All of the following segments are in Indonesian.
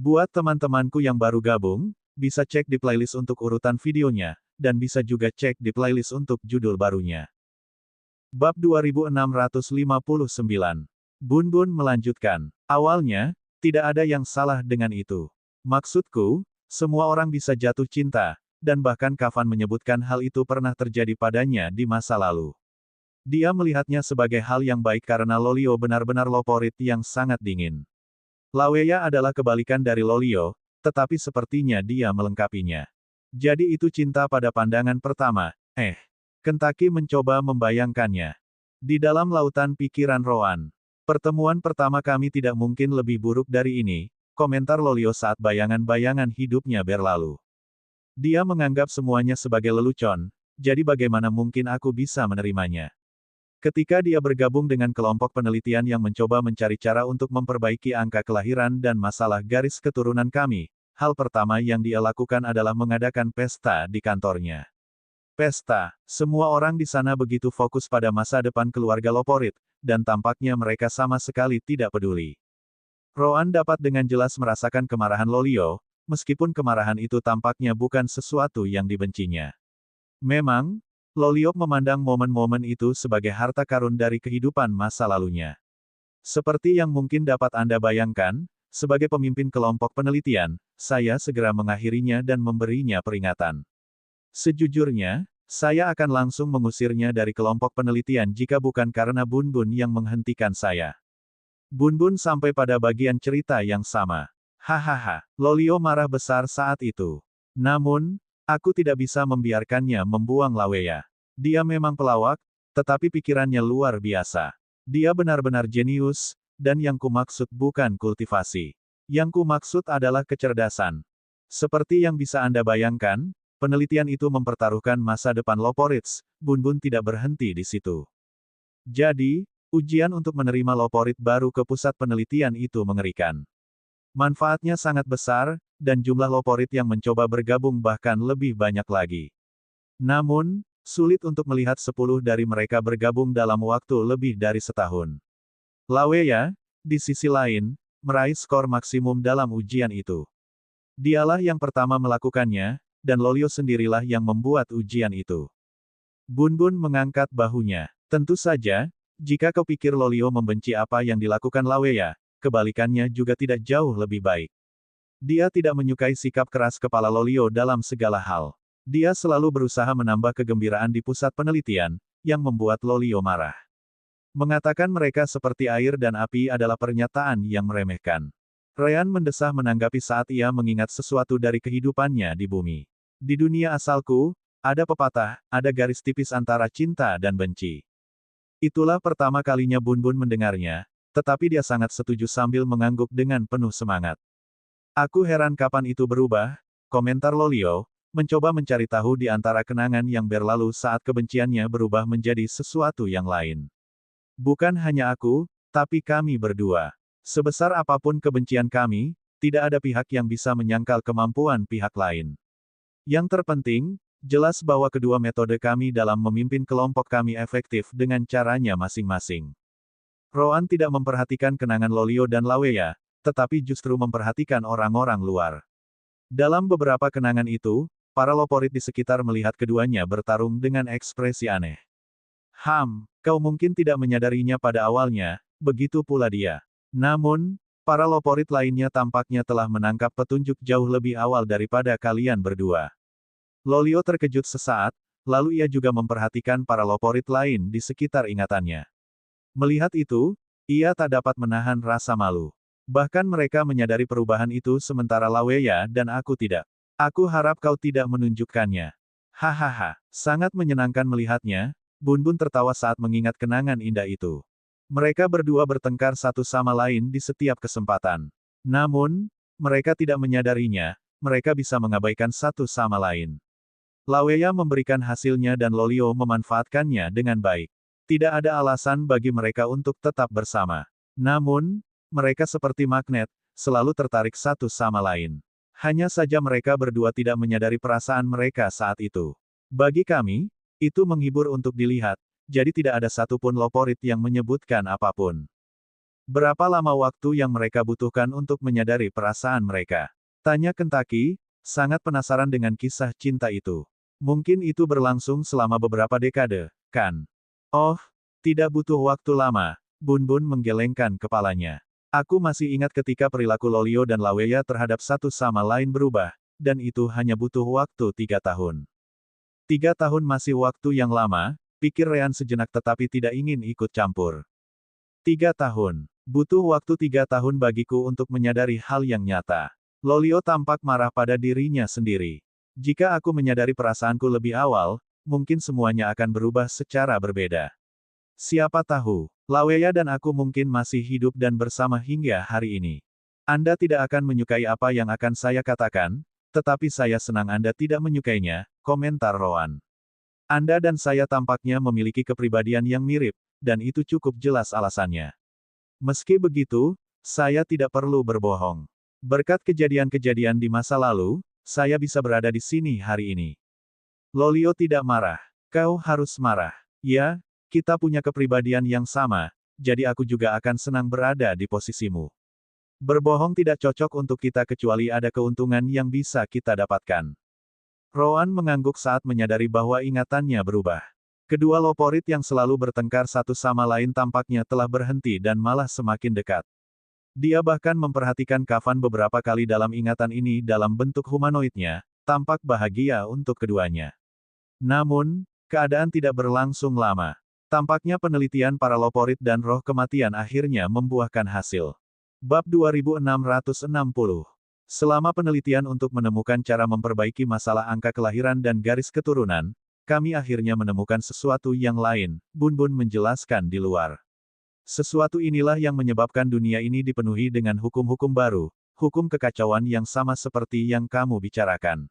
Buat teman-temanku yang baru gabung, bisa cek di playlist untuk urutan videonya, dan bisa juga cek di playlist untuk judul barunya. Bab 2659. Bun Bun melanjutkan. Awalnya, tidak ada yang salah dengan itu. Maksudku, semua orang bisa jatuh cinta, dan bahkan Kafan menyebutkan hal itu pernah terjadi padanya di masa lalu. Dia melihatnya sebagai hal yang baik karena Lolio benar-benar loporit yang sangat dingin. Laweya adalah kebalikan dari Lolio, tetapi sepertinya dia melengkapinya. Jadi itu cinta pada pandangan pertama, Kentaki mencoba membayangkannya. Di dalam lautan pikiran Roan. Pertemuan pertama kami tidak mungkin lebih buruk dari ini, komentar Lolio saat bayangan-bayangan hidupnya berlalu. Dia menganggap semuanya sebagai lelucon, jadi bagaimana mungkin aku bisa menerimanya? Ketika dia bergabung dengan kelompok penelitian yang mencoba mencari cara untuk memperbaiki angka kelahiran dan masalah garis keturunan kami, hal pertama yang dia lakukan adalah mengadakan pesta di kantornya. Pesta, semua orang di sana begitu fokus pada masa depan keluarga Loporit, dan tampaknya mereka sama sekali tidak peduli. Roan dapat dengan jelas merasakan kemarahan Lolio, meskipun kemarahan itu tampaknya bukan sesuatu yang dibencinya. Memang, Lolio memandang momen-momen itu sebagai harta karun dari kehidupan masa lalunya. Seperti yang mungkin dapat Anda bayangkan, sebagai pemimpin kelompok penelitian, saya segera mengakhirinya dan memberinya peringatan. Sejujurnya, saya akan langsung mengusirnya dari kelompok penelitian jika bukan karena Bun Bun yang menghentikan saya. Bun Bun sampai pada bagian cerita yang sama. Hahaha, Lolio marah besar saat itu. Namun, aku tidak bisa membiarkannya membuang Laweya. Dia memang pelawak, tetapi pikirannya luar biasa. Dia benar-benar jenius, dan yang kumaksud bukan kultivasi. Yang kumaksud adalah kecerdasan. Seperti yang bisa Anda bayangkan, penelitian itu mempertaruhkan masa depan Loporits. Bun Bun tidak berhenti di situ. Jadi, ujian untuk menerima Loporit baru ke pusat penelitian itu mengerikan. Manfaatnya sangat besar, dan jumlah Loporit yang mencoba bergabung bahkan lebih banyak lagi. Namun, sulit untuk melihat 10 dari mereka bergabung dalam waktu lebih dari setahun. Laweya, di sisi lain, meraih skor maksimum dalam ujian itu. Dialah yang pertama melakukannya, dan Lolio sendirilah yang membuat ujian itu. Bun Bun mengangkat bahunya. Tentu saja, jika kau pikir Lolio membenci apa yang dilakukan Laweya, kebalikannya juga tidak jauh lebih baik. Dia tidak menyukai sikap keras kepala Lolio dalam segala hal. Dia selalu berusaha menambah kegembiraan di pusat penelitian, yang membuat Lolio marah. Mengatakan mereka seperti air dan api adalah pernyataan yang meremehkan. Ryan mendesah menanggapi saat ia mengingat sesuatu dari kehidupannya di bumi. Di dunia asalku, ada pepatah, ada garis tipis antara cinta dan benci. Itulah pertama kalinya Bun Bun mendengarnya, tetapi dia sangat setuju sambil mengangguk dengan penuh semangat. Aku heran kapan itu berubah, komentar Lolio, mencoba mencari tahu di antara kenangan yang berlalu saat kebenciannya berubah menjadi sesuatu yang lain. Bukan hanya aku, tapi kami berdua. Sebesar apapun kebencian kami, tidak ada pihak yang bisa menyangkal kemampuan pihak lain. Yang terpenting, jelas bahwa kedua metode kami dalam memimpin kelompok kami efektif dengan caranya masing-masing. Roan tidak memperhatikan kenangan Lolio dan Laweya, tetapi justru memperhatikan orang-orang luar. Dalam beberapa kenangan itu, para Loporit di sekitar melihat keduanya bertarung dengan ekspresi aneh. Kau mungkin tidak menyadarinya pada awalnya, begitu pula dia. Namun, para Loporit lainnya tampaknya telah menangkap petunjuk jauh lebih awal daripada kalian berdua. Lolio terkejut sesaat, lalu ia juga memperhatikan para Loporit lain di sekitar ingatannya. Melihat itu, ia tak dapat menahan rasa malu. Bahkan mereka menyadari perubahan itu sementara Laweya dan aku tidak. Aku harap kau tidak menunjukkannya. Hahaha, sangat menyenangkan melihatnya. Bun Bun tertawa saat mengingat kenangan indah itu. Mereka berdua bertengkar satu sama lain di setiap kesempatan. Namun, mereka tidak menyadarinya, mereka bisa mengabaikan satu sama lain. Laweya memberikan hasilnya dan Lolio memanfaatkannya dengan baik. Tidak ada alasan bagi mereka untuk tetap bersama. Namun, mereka seperti magnet, selalu tertarik satu sama lain. Hanya saja mereka berdua tidak menyadari perasaan mereka saat itu. Bagi kami, itu menghibur untuk dilihat, jadi tidak ada satupun Loporit yang menyebutkan apapun. Berapa lama waktu yang mereka butuhkan untuk menyadari perasaan mereka? Tanya Kentaki, sangat penasaran dengan kisah cinta itu. Mungkin itu berlangsung selama beberapa dekade, kan? Oh, tidak butuh waktu lama. Bun Bun menggelengkan kepalanya. Aku masih ingat ketika perilaku Lolio dan Laweya terhadap satu sama lain berubah, dan itu hanya butuh waktu 3 tahun. 3 tahun masih waktu yang lama, pikir Rean sejenak tetapi tidak ingin ikut campur. 3 tahun. Butuh waktu 3 tahun bagiku untuk menyadari hal yang nyata. Lolio tampak marah pada dirinya sendiri. Jika aku menyadari perasaanku lebih awal, mungkin semuanya akan berubah secara berbeda. Siapa tahu, Laweya dan aku mungkin masih hidup dan bersama hingga hari ini. Anda tidak akan menyukai apa yang akan saya katakan, tetapi saya senang Anda tidak menyukainya, komentar Roan. Anda dan saya tampaknya memiliki kepribadian yang mirip, dan itu cukup jelas alasannya. Meski begitu, saya tidak perlu berbohong. Berkat kejadian-kejadian di masa lalu, saya bisa berada di sini hari ini. Lolio tidak marah. Kau harus marah. Ya, kita punya kepribadian yang sama, jadi aku juga akan senang berada di posisimu. Berbohong tidak cocok untuk kita kecuali ada keuntungan yang bisa kita dapatkan. Roan mengangguk saat menyadari bahwa ingatannya berubah. Kedua loporit yang selalu bertengkar satu sama lain tampaknya telah berhenti dan malah semakin dekat. Dia bahkan memperhatikan Kafan beberapa kali dalam ingatan ini dalam bentuk humanoidnya, tampak bahagia untuk keduanya. Namun, keadaan tidak berlangsung lama. Tampaknya penelitian para loporit dan roh kematian akhirnya membuahkan hasil. Bab 2660. Selama penelitian untuk menemukan cara memperbaiki masalah angka kelahiran dan garis keturunan, kami akhirnya menemukan sesuatu yang lain, Bun Bun menjelaskan di luar. Sesuatu inilah yang menyebabkan dunia ini dipenuhi dengan hukum-hukum baru, hukum kekacauan yang sama seperti yang kamu bicarakan.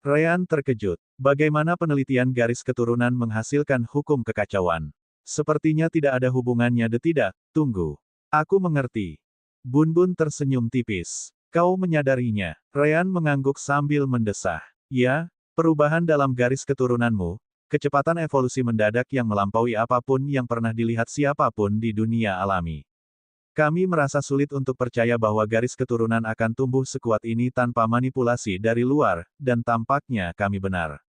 Rean terkejut. Bagaimana penelitian garis keturunan menghasilkan hukum kekacauan? Sepertinya tidak ada hubungannya. Tidak, tunggu. Aku mengerti. Bun Bun tersenyum tipis. Kau menyadarinya. Rean mengangguk sambil mendesah. Ya, perubahan dalam garis keturunanmu, kecepatan evolusi mendadak yang melampaui apapun yang pernah dilihat siapapun di dunia alami. Kami merasa sulit untuk percaya bahwa garis keturunan akan tumbuh sekuat ini tanpa manipulasi dari luar, dan tampaknya kami benar.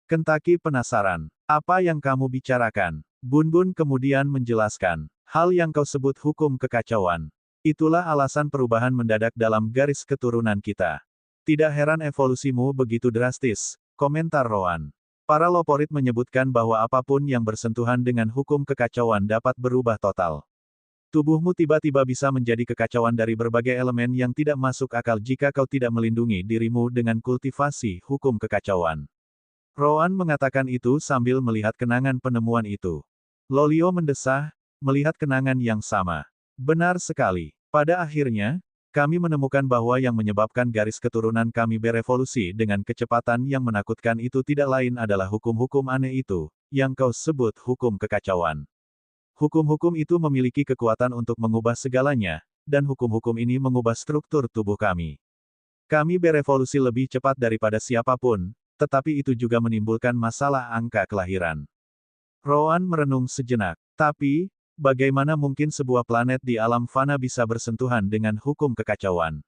Kentaki penasaran. Apa yang kamu bicarakan? Bun Bun kemudian menjelaskan. Hal yang kau sebut hukum kekacauan. Itulah alasan perubahan mendadak dalam garis keturunan kita. Tidak heran evolusimu begitu drastis, komentar Roan. Para loporit menyebutkan bahwa apapun yang bersentuhan dengan hukum kekacauan dapat berubah total. Tubuhmu tiba-tiba bisa menjadi kekacauan dari berbagai elemen yang tidak masuk akal jika kau tidak melindungi dirimu dengan kultivasi hukum kekacauan. Roan mengatakan itu sambil melihat kenangan penemuan itu. Lolio mendesah, melihat kenangan yang sama. Benar sekali. Pada akhirnya, kami menemukan bahwa yang menyebabkan garis keturunan kami berevolusi dengan kecepatan yang menakutkan itu tidak lain adalah hukum-hukum aneh itu, yang kau sebut hukum kekacauan. Hukum-hukum itu memiliki kekuatan untuk mengubah segalanya, dan hukum-hukum ini mengubah struktur tubuh kami. Kami berevolusi lebih cepat daripada siapapun, tetapi itu juga menimbulkan masalah angka kelahiran. Roan merenung sejenak. Tapi, bagaimana mungkin sebuah planet di alam fana bisa bersentuhan dengan hukum kekacauan?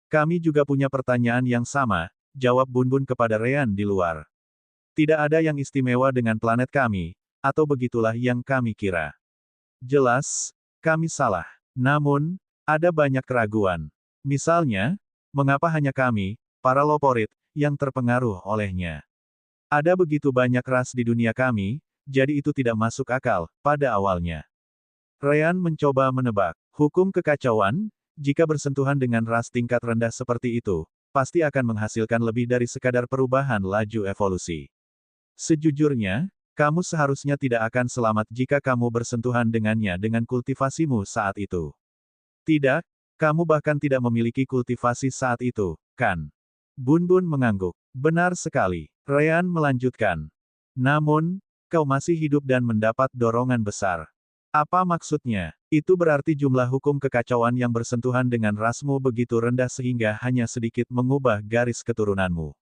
Kami juga punya pertanyaan yang sama, jawab Bun Bun kepada Rean di luar. Tidak ada yang istimewa dengan planet kami, atau begitulah yang kami kira. Jelas, kami salah. Namun, ada banyak keraguan. Misalnya, mengapa hanya kami, para loporit, yang terpengaruh olehnya? Ada begitu banyak ras di dunia kami, jadi itu tidak masuk akal, pada awalnya. Rean mencoba menebak. Hukum kekacauan, jika bersentuhan dengan ras tingkat rendah seperti itu, pasti akan menghasilkan lebih dari sekadar perubahan laju evolusi. Sejujurnya, kamu seharusnya tidak akan selamat jika kamu bersentuhan dengannya dengan kultivasimu saat itu. Tidak, kamu bahkan tidak memiliki kultivasi saat itu, kan? Bun Bun mengangguk. Benar sekali. Rean melanjutkan. Namun, kau masih hidup dan mendapat dorongan besar. Apa maksudnya? Itu berarti jumlah hukum kekacauan yang bersentuhan dengan rasmu begitu rendah sehingga hanya sedikit mengubah garis keturunanmu.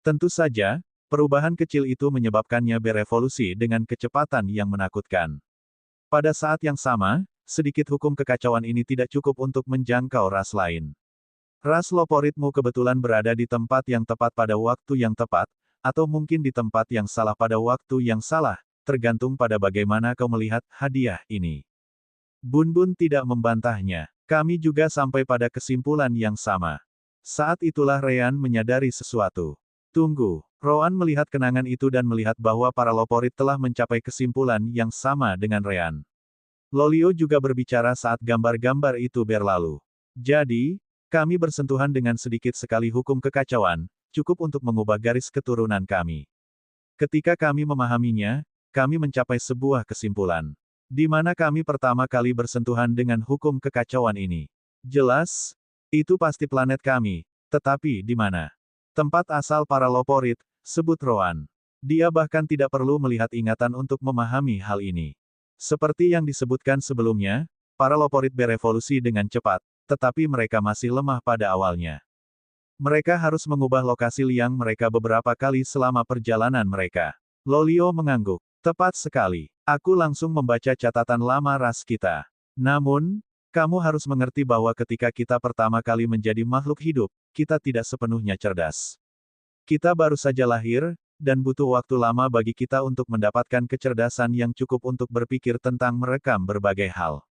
Tentu saja, perubahan kecil itu menyebabkannya berevolusi dengan kecepatan yang menakutkan. Pada saat yang sama, sedikit hukum kekacauan ini tidak cukup untuk menjangkau ras lain. Ras Loporitmu kebetulan berada di tempat yang tepat pada waktu yang tepat, atau mungkin di tempat yang salah pada waktu yang salah, tergantung pada bagaimana kau melihat hadiah ini. Bun tidak membantahnya. Kami juga sampai pada kesimpulan yang sama. Saat itulah Ryan menyadari sesuatu. Tunggu. Roan melihat kenangan itu dan melihat bahwa para Loporit telah mencapai kesimpulan yang sama dengan Ryan. Lolio juga berbicara saat gambar-gambar itu berlalu. Jadi, kami bersentuhan dengan sedikit sekali hukum kekacauan, cukup untuk mengubah garis keturunan kami. Ketika kami memahaminya, kami mencapai sebuah kesimpulan. Di mana kami pertama kali bersentuhan dengan hukum kekacauan ini? Jelas, itu pasti planet kami, tetapi di mana? Tempat asal para Loporit, sebut Roan. Dia bahkan tidak perlu melihat ingatan untuk memahami hal ini. Seperti yang disebutkan sebelumnya, para Loporit berevolusi dengan cepat, tetapi mereka masih lemah pada awalnya. Mereka harus mengubah lokasi liang mereka beberapa kali selama perjalanan mereka. Lolio mengangguk. Tepat sekali. Aku langsung membaca catatan lama ras kita. Namun, kamu harus mengerti bahwa ketika kita pertama kali menjadi makhluk hidup, kita tidak sepenuhnya cerdas. Kita baru saja lahir, dan butuh waktu lama bagi kita untuk mendapatkan kecerdasan yang cukup untuk berpikir tentang merekam berbagai hal.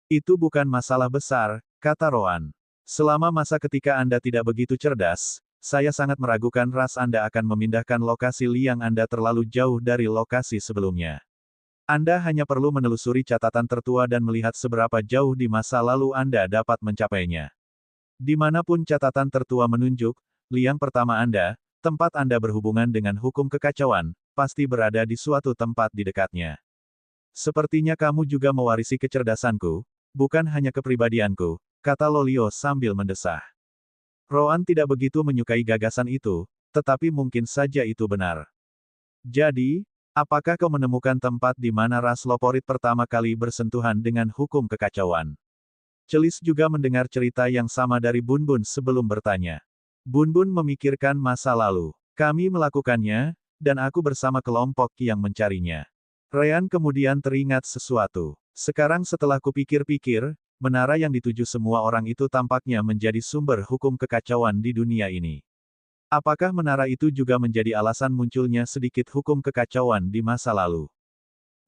Itu bukan masalah besar, kata Roan. Selama masa ketika Anda tidak begitu cerdas, saya sangat meragukan ras Anda akan memindahkan lokasi liang Anda terlalu jauh dari lokasi sebelumnya. Anda hanya perlu menelusuri catatan tertua dan melihat seberapa jauh di masa lalu Anda dapat mencapainya. Dimanapun catatan tertua menunjuk, liang pertama Anda, tempat Anda berhubungan dengan hukum kekacauan, pasti berada di suatu tempat di dekatnya. Sepertinya kamu juga mewarisi kecerdasanku, bukan hanya kepribadianku, kata Lolio sambil mendesah. Roan tidak begitu menyukai gagasan itu, tetapi mungkin saja itu benar. Jadi, apakah kau menemukan tempat di mana ras Loporit pertama kali bersentuhan dengan hukum kekacauan? Celis juga mendengar cerita yang sama dari Bun sebelum bertanya. Bun memikirkan masa lalu. Kami melakukannya, dan aku bersama kelompok yang mencarinya. Ryan kemudian teringat sesuatu. Sekarang setelah kupikir-pikir, menara yang dituju semua orang itu tampaknya menjadi sumber hukum kekacauan di dunia ini. Apakah menara itu juga menjadi alasan munculnya sedikit hukum kekacauan di masa lalu?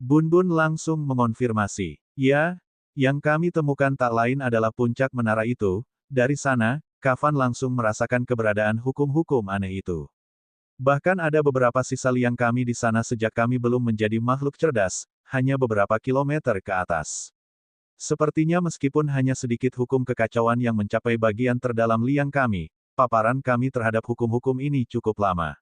Bun langsung mengonfirmasi. Ya, yang kami temukan tak lain adalah puncak menara itu. Dari sana, Kavan langsung merasakan keberadaan hukum-hukum aneh itu. Bahkan ada beberapa sisa liang kami di sana sejak kami belum menjadi makhluk cerdas, hanya beberapa kilometer ke atas. Sepertinya meskipun hanya sedikit hukum kekacauan yang mencapai bagian terdalam liang kami, paparan kami terhadap hukum-hukum ini cukup lama.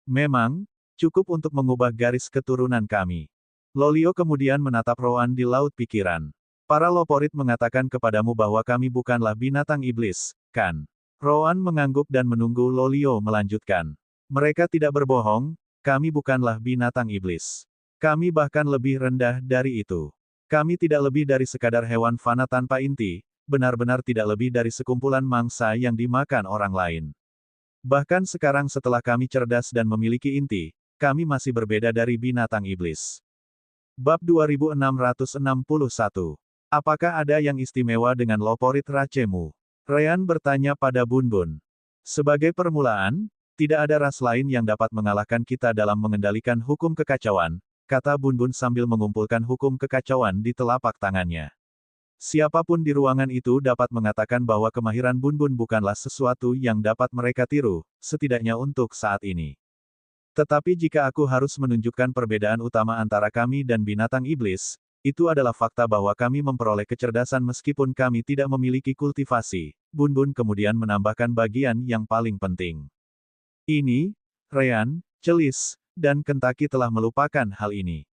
Memang, cukup untuk mengubah garis keturunan kami. Lolio kemudian menatap Roan di laut pikiran. Para Loporit mengatakan kepadamu bahwa kami bukanlah binatang iblis, kan? Roan mengangguk dan menunggu Lolio melanjutkan. Mereka tidak berbohong, kami bukanlah binatang iblis. Kami bahkan lebih rendah dari itu. Kami tidak lebih dari sekadar hewan fana tanpa inti, benar-benar tidak lebih dari sekumpulan mangsa yang dimakan orang lain. Bahkan sekarang setelah kami cerdas dan memiliki inti, kami masih berbeda dari binatang iblis. Bab 2661. Apakah ada yang istimewa dengan Loporit racemu? Ryan bertanya pada Bun. Sebagai permulaan, tidak ada ras lain yang dapat mengalahkan kita dalam mengendalikan hukum kekacauan, kata Bun sambil mengumpulkan hukum kekacauan di telapak tangannya. Siapapun di ruangan itu dapat mengatakan bahwa kemahiran Bun bukanlah sesuatu yang dapat mereka tiru, setidaknya untuk saat ini. Tetapi jika aku harus menunjukkan perbedaan utama antara kami dan binatang iblis, itu adalah fakta bahwa kami memperoleh kecerdasan meskipun kami tidak memiliki kultivasi. Bun kemudian menambahkan bagian yang paling penting. Ini, Ryan, Celis, dan Kentaki telah melupakan hal ini.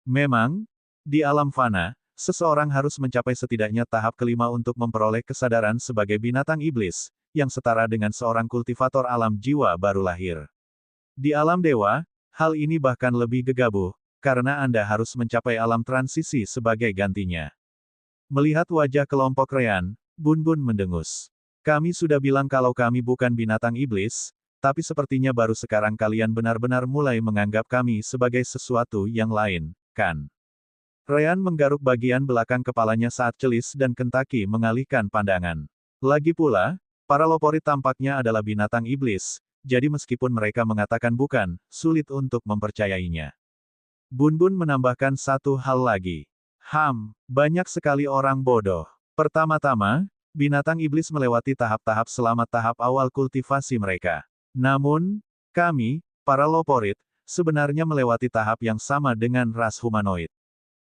Memang, di alam fana, seseorang harus mencapai setidaknya tahap kelima untuk memperoleh kesadaran sebagai binatang iblis, yang setara dengan seorang kultivator alam jiwa baru lahir. Di alam dewa, hal ini bahkan lebih gegabah, karena Anda harus mencapai alam transisi sebagai gantinya. Melihat wajah kelompok Ryan, Bun mendengus. Kami sudah bilang kalau kami bukan binatang iblis, tapi sepertinya baru sekarang kalian benar-benar mulai menganggap kami sebagai sesuatu yang lain, kan? Ryan menggaruk bagian belakang kepalanya saat Celis dan Kentaki mengalihkan pandangan. Lagi pula, para Loporit tampaknya adalah binatang iblis, jadi meskipun mereka mengatakan bukan, sulit untuk mempercayainya. Bun menambahkan satu hal lagi. Banyak sekali orang bodoh. Pertama-tama, binatang iblis melewati tahap-tahap selama tahap awal kultivasi mereka. Namun, kami, para Loporit, sebenarnya melewati tahap yang sama dengan ras humanoid.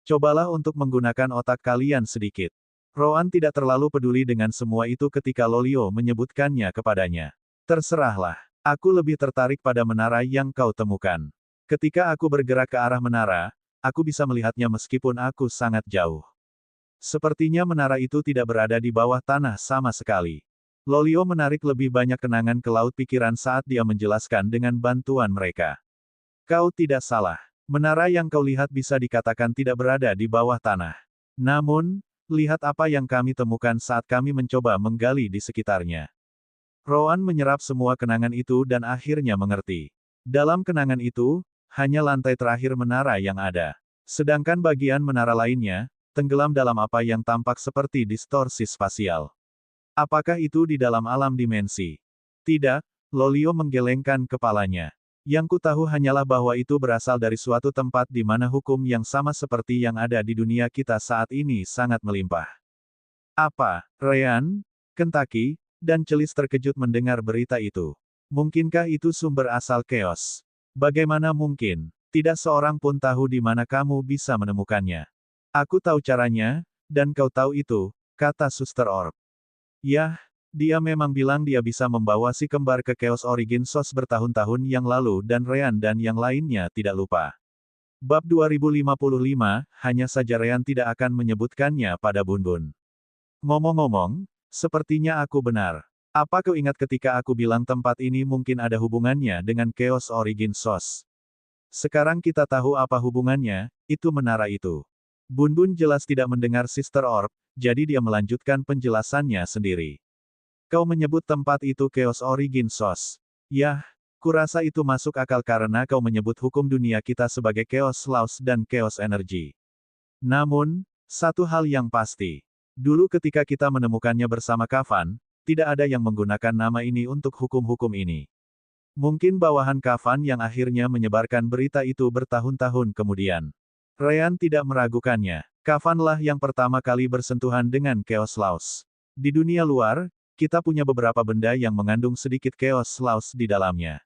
Cobalah untuk menggunakan otak kalian sedikit. Roan tidak terlalu peduli dengan semua itu ketika Lolio menyebutkannya kepadanya. Terserahlah. Aku lebih tertarik pada menara yang kau temukan. Ketika aku bergerak ke arah menara, aku bisa melihatnya meskipun aku sangat jauh. Sepertinya menara itu tidak berada di bawah tanah sama sekali. Lolio menarik lebih banyak kenangan ke laut pikiran saat dia menjelaskan dengan bantuan mereka. Kau tidak salah. Menara yang kau lihat bisa dikatakan tidak berada di bawah tanah. Namun, lihat apa yang kami temukan saat kami mencoba menggali di sekitarnya. Roan menyerap semua kenangan itu dan akhirnya mengerti. Dalam kenangan itu, hanya lantai terakhir menara yang ada. Sedangkan bagian menara lainnya, tenggelam dalam apa yang tampak seperti distorsi spasial. Apakah itu di dalam alam dimensi? Tidak, Lolio menggelengkan kepalanya. Yang ku tahu hanyalah bahwa itu berasal dari suatu tempat di mana hukum yang sama seperti yang ada di dunia kita saat ini sangat melimpah. Apa, Ryan, Kentaki, dan Celis terkejut mendengar berita itu. Mungkinkah itu sumber asal chaos? Bagaimana mungkin? Tidak seorang pun tahu di mana kamu bisa menemukannya. Aku tahu caranya, dan kau tahu itu, kata Suster Orb. Yah, dia memang bilang dia bisa membawa si kembar ke Chaos Origin Source bertahun-tahun yang lalu dan Ryan dan yang lainnya tidak lupa. Bab 2055, hanya saja Ryan tidak akan menyebutkannya pada Bun. Ngomong-ngomong, sepertinya aku benar. Apa kau ingat ketika aku bilang tempat ini mungkin ada hubungannya dengan Chaos Origin Source? Sekarang kita tahu apa hubungannya, itu menara itu. Bun jelas tidak mendengar Sister Orb, jadi dia melanjutkan penjelasannya sendiri. Kau menyebut tempat itu Chaos Origin Source. Yah, kurasa itu masuk akal karena kau menyebut hukum dunia kita sebagai Chaos Laws dan Chaos Energy. Namun, satu hal yang pasti. Dulu ketika kita menemukannya bersama Kavan, tidak ada yang menggunakan nama ini untuk hukum-hukum ini. Mungkin bawahan Kavan yang akhirnya menyebarkan berita itu bertahun-tahun kemudian. Ryan tidak meragukannya. Kavanlah yang pertama kali bersentuhan dengan Chaos Laws. Di dunia luar, kita punya beberapa benda yang mengandung sedikit Chaos Laws di dalamnya.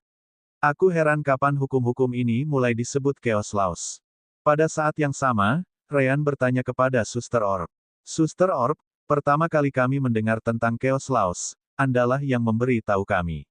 Aku heran kapan hukum-hukum ini mulai disebut Chaos Laws. Pada saat yang sama, Ryan bertanya kepada Suster Orb. Suster Orb, pertama kali kami mendengar tentang Chaos Laws, Andalah yang memberi tahu kami.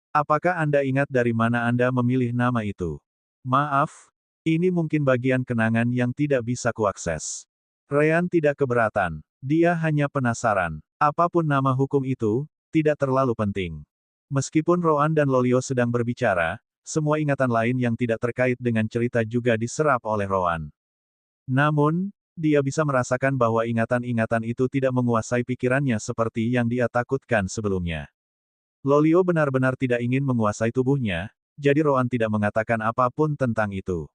Apakah Anda ingat dari mana Anda memilih nama itu? Maaf, ini mungkin bagian kenangan yang tidak bisa kuakses. Ryan tidak keberatan. Dia hanya penasaran. Apapun nama hukum itu, tidak terlalu penting. Meskipun Roan dan Lolio sedang berbicara, semua ingatan lain yang tidak terkait dengan cerita juga diserap oleh Roan. Namun, dia bisa merasakan bahwa ingatan-ingatan itu tidak menguasai pikirannya seperti yang dia takutkan sebelumnya. Lolio benar-benar tidak ingin menguasai tubuhnya, jadi Roan tidak mengatakan apapun tentang itu.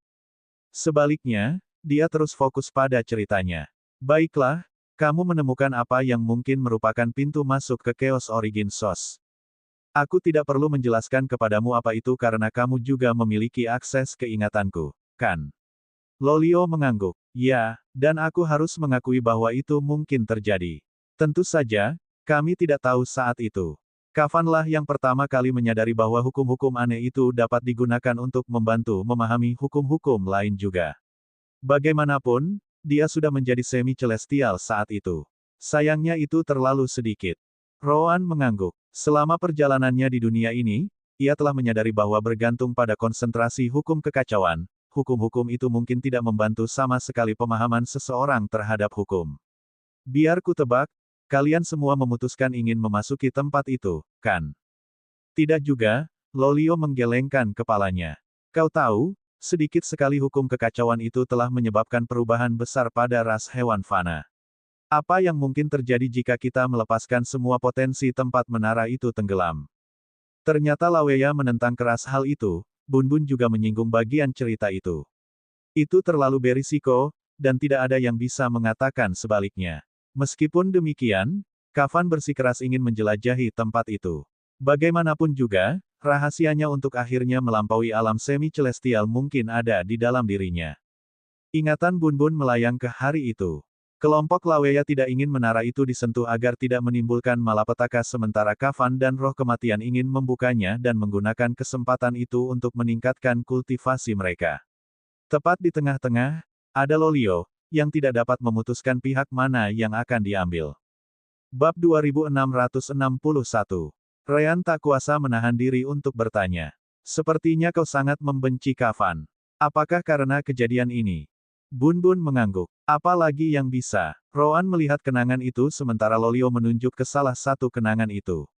Sebaliknya, dia terus fokus pada ceritanya. Baiklah, kamu menemukan apa yang mungkin merupakan pintu masuk ke Chaos Origin Source. Aku tidak perlu menjelaskan kepadamu apa itu karena kamu juga memiliki akses ke ingatanku, kan? Lolio mengangguk. Ya, dan aku harus mengakui bahwa itu mungkin terjadi. Tentu saja, kami tidak tahu saat itu. Kavanlah yang pertama kali menyadari bahwa hukum-hukum aneh itu dapat digunakan untuk membantu memahami hukum-hukum lain juga. Bagaimanapun, dia sudah menjadi semi-celestial saat itu. Sayangnya itu terlalu sedikit. Roan mengangguk. Selama perjalanannya di dunia ini, ia telah menyadari bahwa bergantung pada konsentrasi hukum kekacauan, hukum-hukum itu mungkin tidak membantu sama sekali pemahaman seseorang terhadap hukum. Biar ku tebak, kalian semua memutuskan ingin memasuki tempat itu, kan? Tidak juga, Lolio menggelengkan kepalanya. Kau tahu, sedikit sekali hukum kekacauan itu telah menyebabkan perubahan besar pada ras hewan fana. Apa yang mungkin terjadi jika kita melepaskan semua potensi tempat menara itu tenggelam? Ternyata Laweya menentang keras hal itu, Bun juga menyinggung bagian cerita itu. Itu terlalu berisiko, dan tidak ada yang bisa mengatakan sebaliknya. Meskipun demikian, Kafan bersikeras ingin menjelajahi tempat itu. Bagaimanapun juga, rahasianya untuk akhirnya melampaui alam semi-celestial mungkin ada di dalam dirinya. Ingatan Bun Bun melayang ke hari itu. Kelompok Laweya tidak ingin menara itu disentuh agar tidak menimbulkan malapetaka sementara Kafan dan roh kematian ingin membukanya dan menggunakan kesempatan itu untuk meningkatkan kultivasi mereka. Tepat di tengah-tengah, ada Lolio, yang tidak dapat memutuskan pihak mana yang akan diambil. Bab 2661. Ryan tak kuasa menahan diri untuk bertanya. Sepertinya kau sangat membenci Kafan. Apakah karena kejadian ini? Bun Bun mengangguk. Apalagi yang bisa? Roan melihat kenangan itu sementara Lolio menunjuk ke salah satu kenangan itu.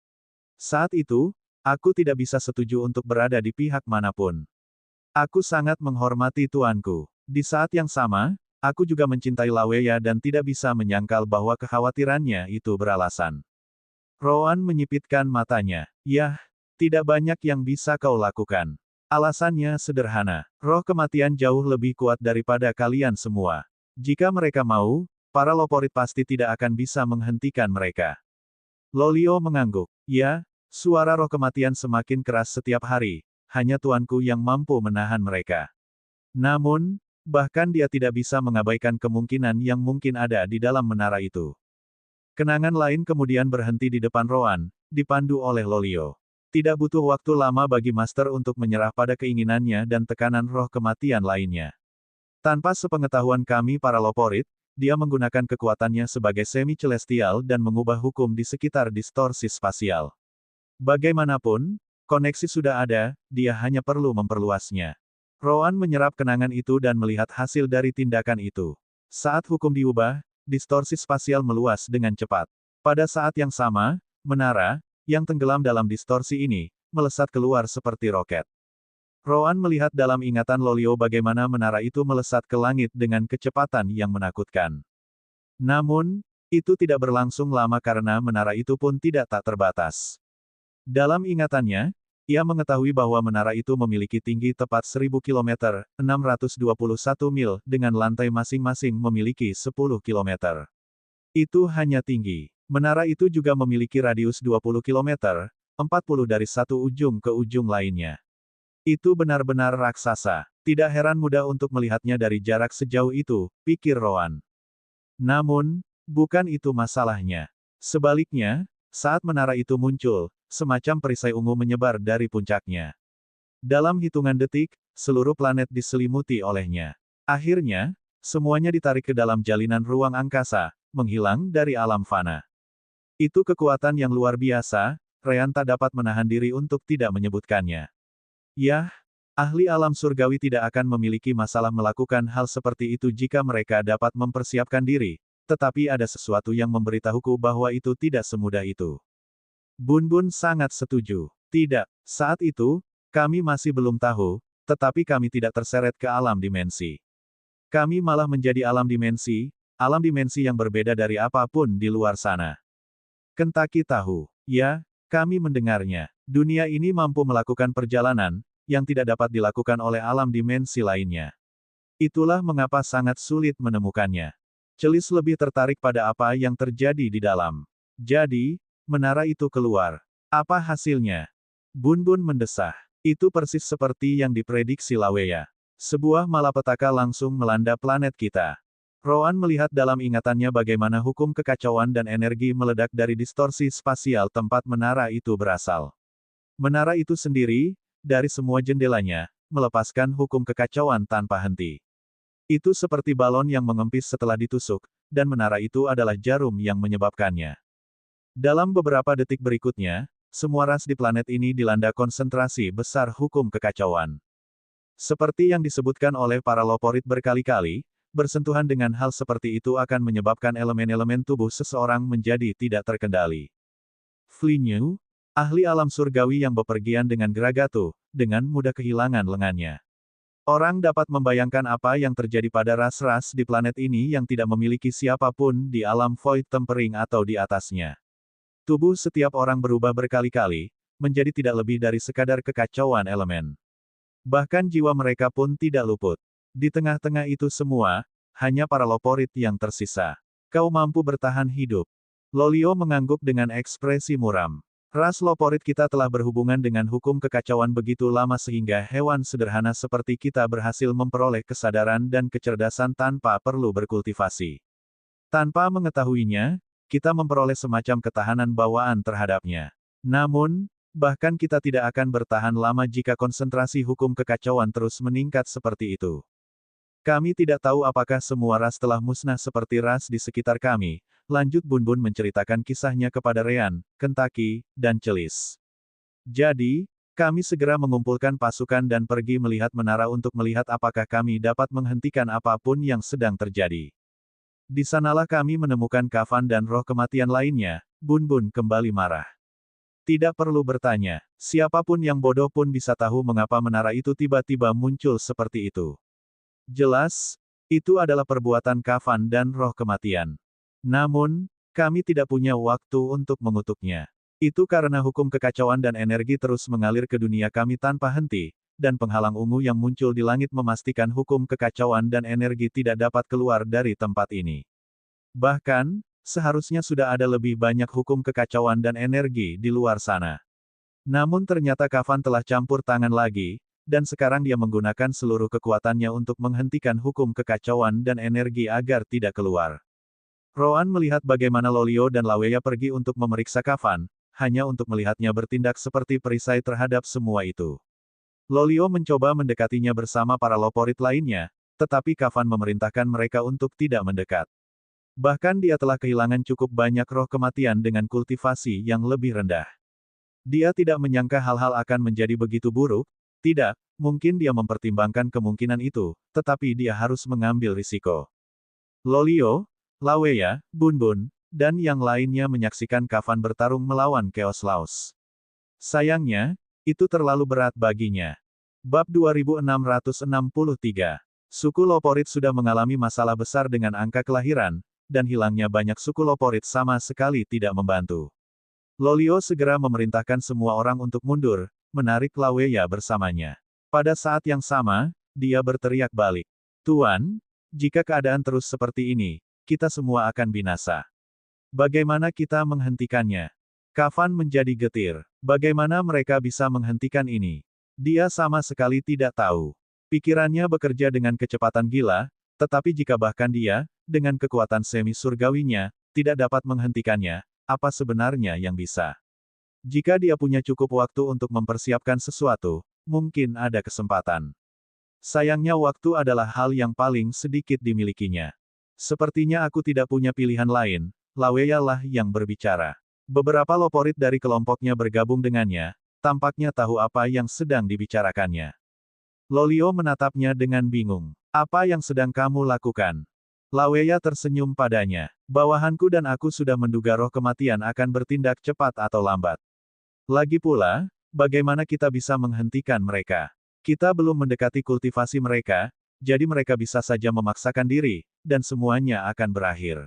Saat itu, aku tidak bisa setuju untuk berada di pihak manapun. Aku sangat menghormati tuanku. Di saat yang sama, aku juga mencintai Laweya dan tidak bisa menyangkal bahwa kekhawatirannya itu beralasan. Roan menyipitkan matanya. Yah, tidak banyak yang bisa kau lakukan. Alasannya sederhana. Roh kematian jauh lebih kuat daripada kalian semua. Jika mereka mau, para Loporit pasti tidak akan bisa menghentikan mereka. Lolio mengangguk. Ya, suara roh kematian semakin keras setiap hari. Hanya tuanku yang mampu menahan mereka. Namun, bahkan dia tidak bisa mengabaikan kemungkinan yang mungkin ada di dalam menara itu. Kenangan lain kemudian berhenti di depan Roan, dipandu oleh Lolio. Tidak butuh waktu lama bagi Master untuk menyerah pada keinginannya dan tekanan roh kematian lainnya. Tanpa sepengetahuan kami para Loporit, dia menggunakan kekuatannya sebagai semi-celestial dan mengubah hukum di sekitar distorsi spasial. Bagaimanapun, koneksi sudah ada, dia hanya perlu memperluasnya. Roan menyerap kenangan itu dan melihat hasil dari tindakan itu. Saat hukum diubah, distorsi spasial meluas dengan cepat. Pada saat yang sama, menara, yang tenggelam dalam distorsi ini, melesat keluar seperti roket. Roan melihat dalam ingatan Lolio bagaimana menara itu melesat ke langit dengan kecepatan yang menakutkan. Namun, itu tidak berlangsung lama karena menara itu pun tidak tak terbatas. Dalam ingatannya, ia mengetahui bahwa menara itu memiliki tinggi tepat 1000 km, 621 mil, dengan lantai masing-masing memiliki 10 km. Itu hanya tinggi. Menara itu juga memiliki radius 20 km, 40 dari satu ujung ke ujung lainnya. Itu benar-benar raksasa. Tidak heran mudah untuk melihatnya dari jarak sejauh itu, pikir Roan. Namun, bukan itu masalahnya. Sebaliknya, saat menara itu muncul, semacam perisai ungu menyebar dari puncaknya. Dalam hitungan detik, seluruh planet diselimuti olehnya. Akhirnya, semuanya ditarik ke dalam jalinan ruang angkasa, menghilang dari alam fana. Itu kekuatan yang luar biasa, Ryan tak dapat menahan diri untuk tidak menyebutkannya. Yah, ahli alam surgawi tidak akan memiliki masalah melakukan hal seperti itu jika mereka dapat mempersiapkan diri, tetapi ada sesuatu yang memberitahuku bahwa itu tidak semudah itu. Bun Bun sangat setuju. Tidak, saat itu, kami masih belum tahu, tetapi kami tidak terseret ke alam dimensi. Kami malah menjadi alam dimensi yang berbeda dari apapun di luar sana. Kentaki tahu. Ya, kami mendengarnya. Dunia ini mampu melakukan perjalanan, yang tidak dapat dilakukan oleh alam dimensi lainnya. Itulah mengapa sangat sulit menemukannya. Celis lebih tertarik pada apa yang terjadi di dalam. Jadi, menara itu keluar. Apa hasilnya? Bun Bun mendesah. Itu persis seperti yang diprediksi Laweya. Sebuah malapetaka langsung melanda planet kita. Roan melihat dalam ingatannya bagaimana hukum kekacauan dan energi meledak dari distorsi spasial tempat menara itu berasal. Menara itu sendiri, dari semua jendelanya, melepaskan hukum kekacauan tanpa henti. Itu seperti balon yang mengempis setelah ditusuk, dan menara itu adalah jarum yang menyebabkannya. Dalam beberapa detik berikutnya, semua ras di planet ini dilanda konsentrasi besar hukum kekacauan. Seperti yang disebutkan oleh para Loporit berkali-kali, bersentuhan dengan hal seperti itu akan menyebabkan elemen-elemen tubuh seseorang menjadi tidak terkendali. Flinyu, ahli alam surgawi yang bepergian dengan Gragato, dengan mudah kehilangan lengannya. Orang dapat membayangkan apa yang terjadi pada ras-ras di planet ini yang tidak memiliki siapapun di alam Void Tempering atau di atasnya. Tubuh setiap orang berubah berkali-kali, menjadi tidak lebih dari sekadar kekacauan elemen. Bahkan jiwa mereka pun tidak luput. Di tengah-tengah itu semua, hanya para loporit yang tersisa. Kau mampu bertahan hidup. Lolio mengangguk dengan ekspresi muram. Ras loporit kita telah berhubungan dengan hukum kekacauan begitu lama sehingga hewan sederhana seperti kita berhasil memperoleh kesadaran dan kecerdasan tanpa perlu berkultivasi. Tanpa mengetahuinya, kita memperoleh semacam ketahanan bawaan terhadapnya. Namun, bahkan kita tidak akan bertahan lama jika konsentrasi hukum kekacauan terus meningkat seperti itu. Kami tidak tahu apakah semua ras telah musnah seperti ras di sekitar kami, lanjut Bun Bun menceritakan kisahnya kepada Rean, Kentucky, dan Celis. Jadi, kami segera mengumpulkan pasukan dan pergi melihat menara untuk melihat apakah kami dapat menghentikan apapun yang sedang terjadi. Di sanalah kami menemukan kafan dan roh kematian lainnya. Bun Bun kembali marah. Tidak perlu bertanya, siapapun yang bodoh pun bisa tahu mengapa menara itu tiba-tiba muncul seperti itu. Jelas, itu adalah perbuatan kafan dan roh kematian. Namun, kami tidak punya waktu untuk mengutuknya. Itu karena hukum kekacauan dan energi terus mengalir ke dunia kami tanpa henti, dan penghalang ungu yang muncul di langit memastikan hukum kekacauan dan energi tidak dapat keluar dari tempat ini. Bahkan, seharusnya sudah ada lebih banyak hukum kekacauan dan energi di luar sana. Namun ternyata kafan telah campur tangan lagi, dan sekarang dia menggunakan seluruh kekuatannya untuk menghentikan hukum kekacauan dan energi agar tidak keluar. Roan melihat bagaimana Lolio dan Laweya pergi untuk memeriksa kafan, hanya untuk melihatnya bertindak seperti perisai terhadap semua itu. Lolio mencoba mendekatinya bersama para loporit lainnya, tetapi kafan memerintahkan mereka untuk tidak mendekat. Bahkan dia telah kehilangan cukup banyak roh kematian dengan kultivasi yang lebih rendah. Dia tidak menyangka hal-hal akan menjadi begitu buruk, tidak, mungkin dia mempertimbangkan kemungkinan itu, tetapi dia harus mengambil risiko. Lolio, Laweya, Bun Bun, dan yang lainnya menyaksikan kafan bertarung melawan Chaos Laos. Sayangnya, itu terlalu berat baginya. Bab 2663. Suku Loporit sudah mengalami masalah besar dengan angka kelahiran, dan hilangnya banyak suku Loporit sama sekali tidak membantu. Lolio segera memerintahkan semua orang untuk mundur, menarik Laweya bersamanya. Pada saat yang sama, dia berteriak balik. Tuan, jika keadaan terus seperti ini, kita semua akan binasa. Bagaimana kita menghentikannya? Kafan menjadi getir. Bagaimana mereka bisa menghentikan ini? Dia sama sekali tidak tahu. Pikirannya bekerja dengan kecepatan gila, tetapi jika bahkan dia, dengan kekuatan semi-surgawinya, tidak dapat menghentikannya, apa sebenarnya yang bisa? Jika dia punya cukup waktu untuk mempersiapkan sesuatu, mungkin ada kesempatan. Sayangnya waktu adalah hal yang paling sedikit dimilikinya. Sepertinya aku tidak punya pilihan lain, Laweya lah yang berbicara. Beberapa loporit dari kelompoknya bergabung dengannya, tampaknya tahu apa yang sedang dibicarakannya. Lolio menatapnya dengan bingung. Apa yang sedang kamu lakukan? Laweya tersenyum padanya. Bawahanku dan aku sudah menduga roh kematian akan bertindak cepat atau lambat. Lagi pula, bagaimana kita bisa menghentikan mereka? Kita belum mendekati kultivasi mereka, jadi mereka bisa saja memaksakan diri, dan semuanya akan berakhir.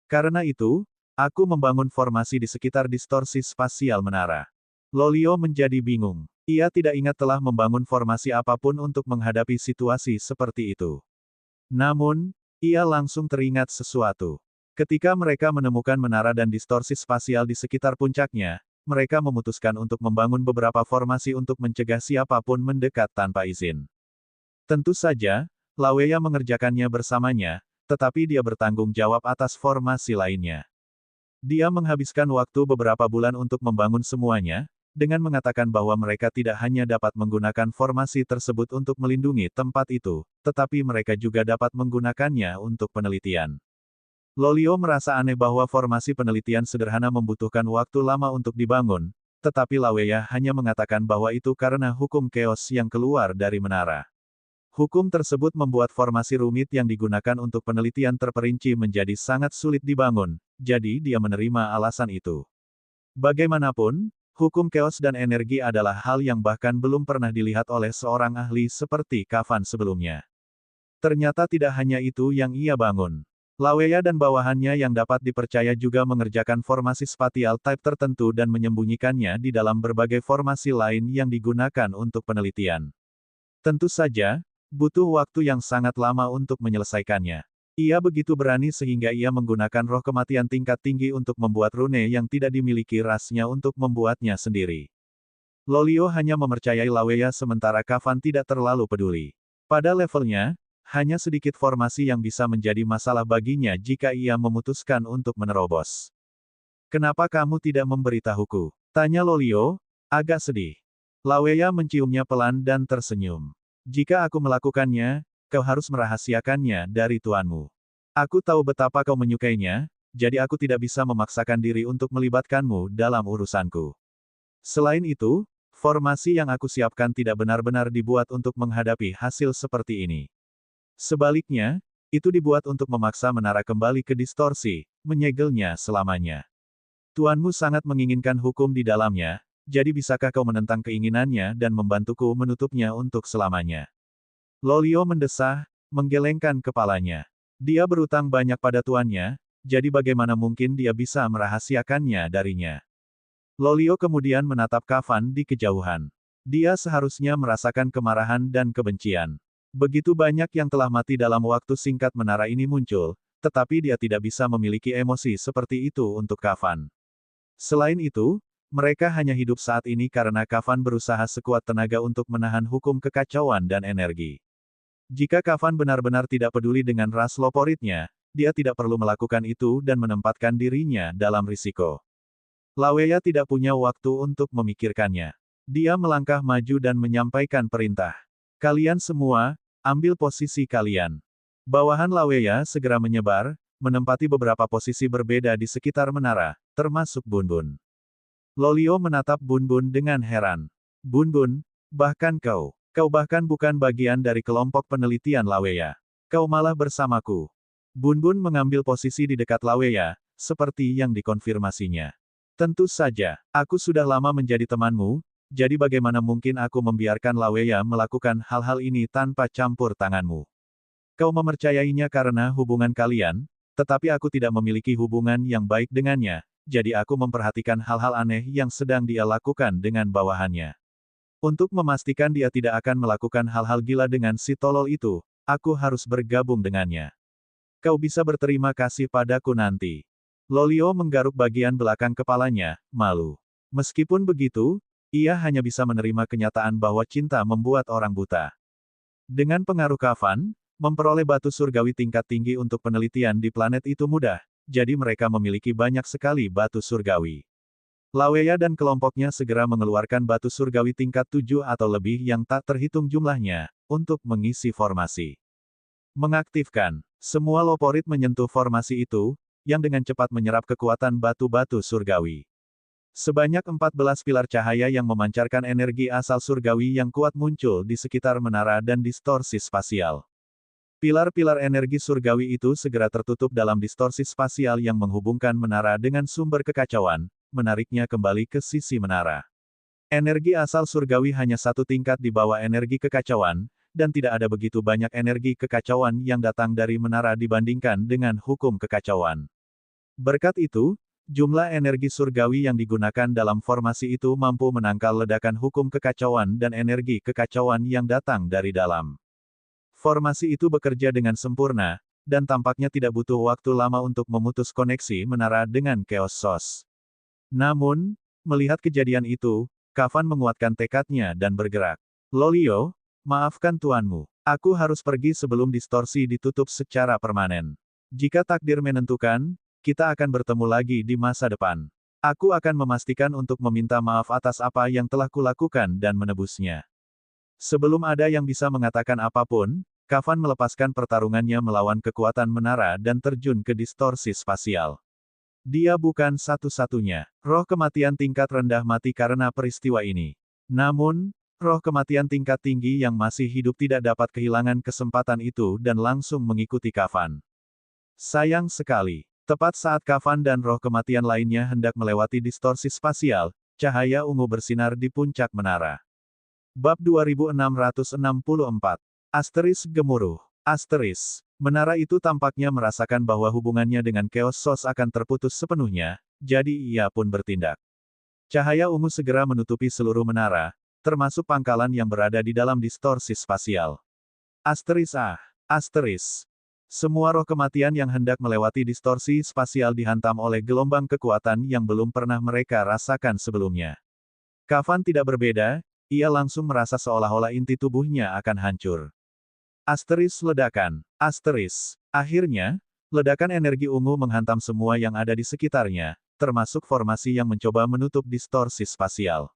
Karena itu, aku membangun formasi di sekitar distorsi spasial menara. Lolio menjadi bingung. Ia tidak ingat telah membangun formasi apapun untuk menghadapi situasi seperti itu. Namun, ia langsung teringat sesuatu. Ketika mereka menemukan menara dan distorsi spasial di sekitar puncaknya, mereka memutuskan untuk membangun beberapa formasi untuk mencegah siapapun mendekat tanpa izin. Tentu saja, Laweya mengerjakannya bersamanya, tetapi dia bertanggung jawab atas formasi lainnya. Dia menghabiskan waktu beberapa bulan untuk membangun semuanya, dengan mengatakan bahwa mereka tidak hanya dapat menggunakan formasi tersebut untuk melindungi tempat itu, tetapi mereka juga dapat menggunakannya untuk penelitian. Lolio merasa aneh bahwa formasi penelitian sederhana membutuhkan waktu lama untuk dibangun, tetapi Laweya hanya mengatakan bahwa itu karena hukum chaos yang keluar dari menara. Hukum tersebut membuat formasi rumit yang digunakan untuk penelitian terperinci menjadi sangat sulit dibangun, jadi dia menerima alasan itu. Bagaimanapun, hukum chaos dan energi adalah hal yang bahkan belum pernah dilihat oleh seorang ahli seperti Kafan sebelumnya. Ternyata tidak hanya itu yang ia bangun. Laweya dan bawahannya yang dapat dipercaya juga mengerjakan formasi spatial type tertentu dan menyembunyikannya di dalam berbagai formasi lain yang digunakan untuk penelitian. Tentu saja, butuh waktu yang sangat lama untuk menyelesaikannya. Ia begitu berani sehingga ia menggunakan roh kematian tingkat tinggi untuk membuat rune yang tidak dimiliki rasnya untuk membuatnya sendiri. Lolio hanya mempercayai Laweya sementara Kafan tidak terlalu peduli. Pada levelnya, hanya sedikit formasi yang bisa menjadi masalah baginya jika ia memutuskan untuk menerobos. Kenapa kamu tidak memberitahuku? Tanya Lolio, agak sedih. Laweya menciumnya pelan dan tersenyum. Jika aku melakukannya, kau harus merahasiakannya dari tuanmu. Aku tahu betapa kau menyukainya, jadi aku tidak bisa memaksakan diri untuk melibatkanmu dalam urusanku. Selain itu, formasi yang aku siapkan tidak benar-benar dibuat untuk menghadapi hasil seperti ini. Sebaliknya, itu dibuat untuk memaksa menara kembali ke distorsi, menyegelnya selamanya. Tuanmu sangat menginginkan hukum di dalamnya, jadi bisakah kau menentang keinginannya dan membantuku menutupnya untuk selamanya? Lolio mendesah, menggelengkan kepalanya. Dia berutang banyak pada tuannya, jadi bagaimana mungkin dia bisa merahasiakannya darinya? Lolio kemudian menatap Kafan di kejauhan. Dia seharusnya merasakan kemarahan dan kebencian. Begitu banyak yang telah mati dalam waktu singkat menara ini muncul, tetapi dia tidak bisa memiliki emosi seperti itu untuk Kafan. Selain itu, mereka hanya hidup saat ini karena Kafan berusaha sekuat tenaga untuk menahan hukum kekacauan dan energi. Jika Kafan benar-benar tidak peduli dengan ras loporitnya, dia tidak perlu melakukan itu dan menempatkan dirinya dalam risiko. Laweya tidak punya waktu untuk memikirkannya. Dia melangkah maju dan menyampaikan perintah. Kalian semua, ambil posisi kalian. Bawahan Laweya segera menyebar, menempati beberapa posisi berbeda di sekitar menara, termasuk Bunbun. Lolio menatap Bunbun dengan heran. Bunbun, bahkan kau bahkan bukan bagian dari kelompok penelitian Laweya. Kau malah bersamaku. Bunbun mengambil posisi di dekat Laweya, seperti yang dikonfirmasinya. Tentu saja, aku sudah lama menjadi temanmu, jadi bagaimana mungkin aku membiarkan Laweya melakukan hal-hal ini tanpa campur tanganmu? Kau mempercayainya karena hubungan kalian, tetapi aku tidak memiliki hubungan yang baik dengannya, jadi aku memperhatikan hal-hal aneh yang sedang dia lakukan dengan bawahannya. Untuk memastikan dia tidak akan melakukan hal-hal gila dengan si tolol itu, aku harus bergabung dengannya. Kau bisa berterima kasih padaku nanti. Lolio menggaruk bagian belakang kepalanya, malu. Meskipun begitu, ia hanya bisa menerima kenyataan bahwa cinta membuat orang buta. Dengan pengaruh Kafan, memperoleh batu surgawi tingkat tinggi untuk penelitian di planet itu mudah, jadi mereka memiliki banyak sekali batu surgawi. Laweya dan kelompoknya segera mengeluarkan batu surgawi tingkat 7 atau lebih yang tak terhitung jumlahnya, untuk mengisi formasi. Mengaktifkan. Semua loporit menyentuh formasi itu, yang dengan cepat menyerap kekuatan batu-batu surgawi. Sebanyak 14 pilar cahaya yang memancarkan energi asal surgawi yang kuat muncul di sekitar menara dan distorsi spasial. Pilar-pilar energi surgawi itu segera tertutup dalam distorsi spasial yang menghubungkan menara dengan sumber kekacauan, menariknya kembali ke sisi menara. Energi asal surgawi hanya satu tingkat di bawah energi kekacauan, dan tidak ada begitu banyak energi kekacauan yang datang dari menara dibandingkan dengan hukum kekacauan. Berkat itu, jumlah energi surgawi yang digunakan dalam formasi itu mampu menangkal ledakan hukum kekacauan dan energi kekacauan yang datang dari dalam. Formasi itu bekerja dengan sempurna, dan tampaknya tidak butuh waktu lama untuk memutus koneksi menara dengan Chaos Source. Namun, melihat kejadian itu, Kafan menguatkan tekadnya dan bergerak. Lolio, maafkan tuanmu. Aku harus pergi sebelum distorsi ditutup secara permanen. Jika takdir menentukan, kita akan bertemu lagi di masa depan. Aku akan memastikan untuk meminta maaf atas apa yang telah kulakukan dan menebusnya. Sebelum ada yang bisa mengatakan apapun, Kafan melepaskan pertarungannya melawan kekuatan menara dan terjun ke distorsi spasial. Dia bukan satu-satunya. Roh kematian tingkat rendah mati karena peristiwa ini. Namun, roh kematian tingkat tinggi yang masih hidup tidak dapat kehilangan kesempatan itu dan langsung mengikuti Kafan. Sayang sekali. Tepat saat Kafan dan roh kematian lainnya hendak melewati distorsi spasial, cahaya ungu bersinar di puncak menara. Bab 2664. Asteris gemuruh. Asteris. Menara itu tampaknya merasakan bahwa hubungannya dengan Chaos Source akan terputus sepenuhnya, jadi ia pun bertindak. Cahaya ungu segera menutupi seluruh menara, termasuk pangkalan yang berada di dalam distorsi spasial. Asteris ah! Asteris. Semua roh kematian yang hendak melewati distorsi spasial dihantam oleh gelombang kekuatan yang belum pernah mereka rasakan sebelumnya. Kafan tidak berbeda, ia langsung merasa seolah-olah inti tubuhnya akan hancur. Asteris ledakan. Asteris. Akhirnya, ledakan energi ungu menghantam semua yang ada di sekitarnya, termasuk formasi yang mencoba menutup distorsi spasial.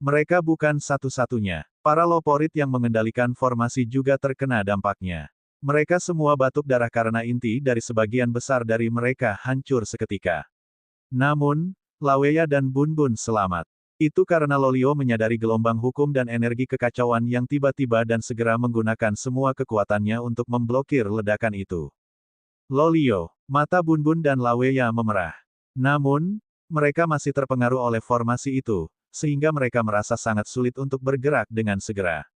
Mereka bukan satu-satunya. Para loporit yang mengendalikan formasi juga terkena dampaknya. Mereka semua batuk darah karena inti dari sebagian besar dari mereka hancur seketika. Namun, Laweya dan Bunbun selamat. Itu karena Lolio menyadari gelombang hukum dan energi kekacauan yang tiba-tiba dan segera menggunakan semua kekuatannya untuk memblokir ledakan itu. Lolio, mata Bunbun dan Laweya memerah. Namun, mereka masih terpengaruh oleh formasi itu, sehingga mereka merasa sangat sulit untuk bergerak dengan segera.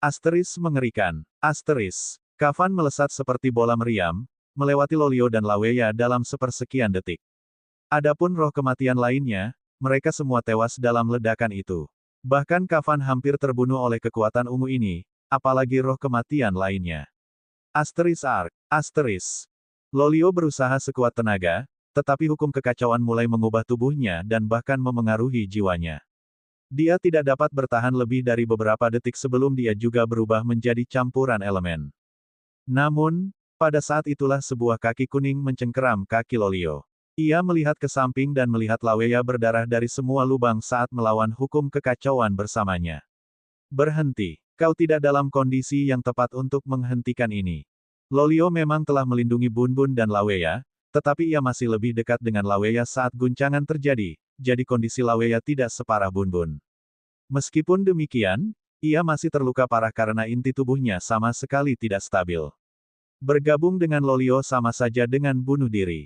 Asteris mengerikan. Asteris. Kafan melesat seperti bola meriam, melewati Lolio dan Laweya dalam sepersekian detik. Adapun roh kematian lainnya, mereka semua tewas dalam ledakan itu. Bahkan Kafan hampir terbunuh oleh kekuatan ungu ini, apalagi roh kematian lainnya. Asteris Arc. Asteris. Lolio berusaha sekuat tenaga, tetapi hukum kekacauan mulai mengubah tubuhnya dan bahkan memengaruhi jiwanya. Dia tidak dapat bertahan lebih dari beberapa detik sebelum dia juga berubah menjadi campuran elemen. Namun, pada saat itulah sebuah kaki kuning mencengkeram kaki Lolio. Ia melihat ke samping dan melihat Laweya berdarah dari semua lubang saat melawan hukum kekacauan bersamanya. Berhenti. Kau tidak dalam kondisi yang tepat untuk menghentikan ini. Lolio memang telah melindungi Bunbun dan Laweya, tetapi ia masih lebih dekat dengan Laweya saat guncangan terjadi, jadi kondisi Laweya tidak separah Bunbun. Meskipun demikian, ia masih terluka parah karena inti tubuhnya sama sekali tidak stabil. Bergabung dengan Lolio sama saja dengan bunuh diri.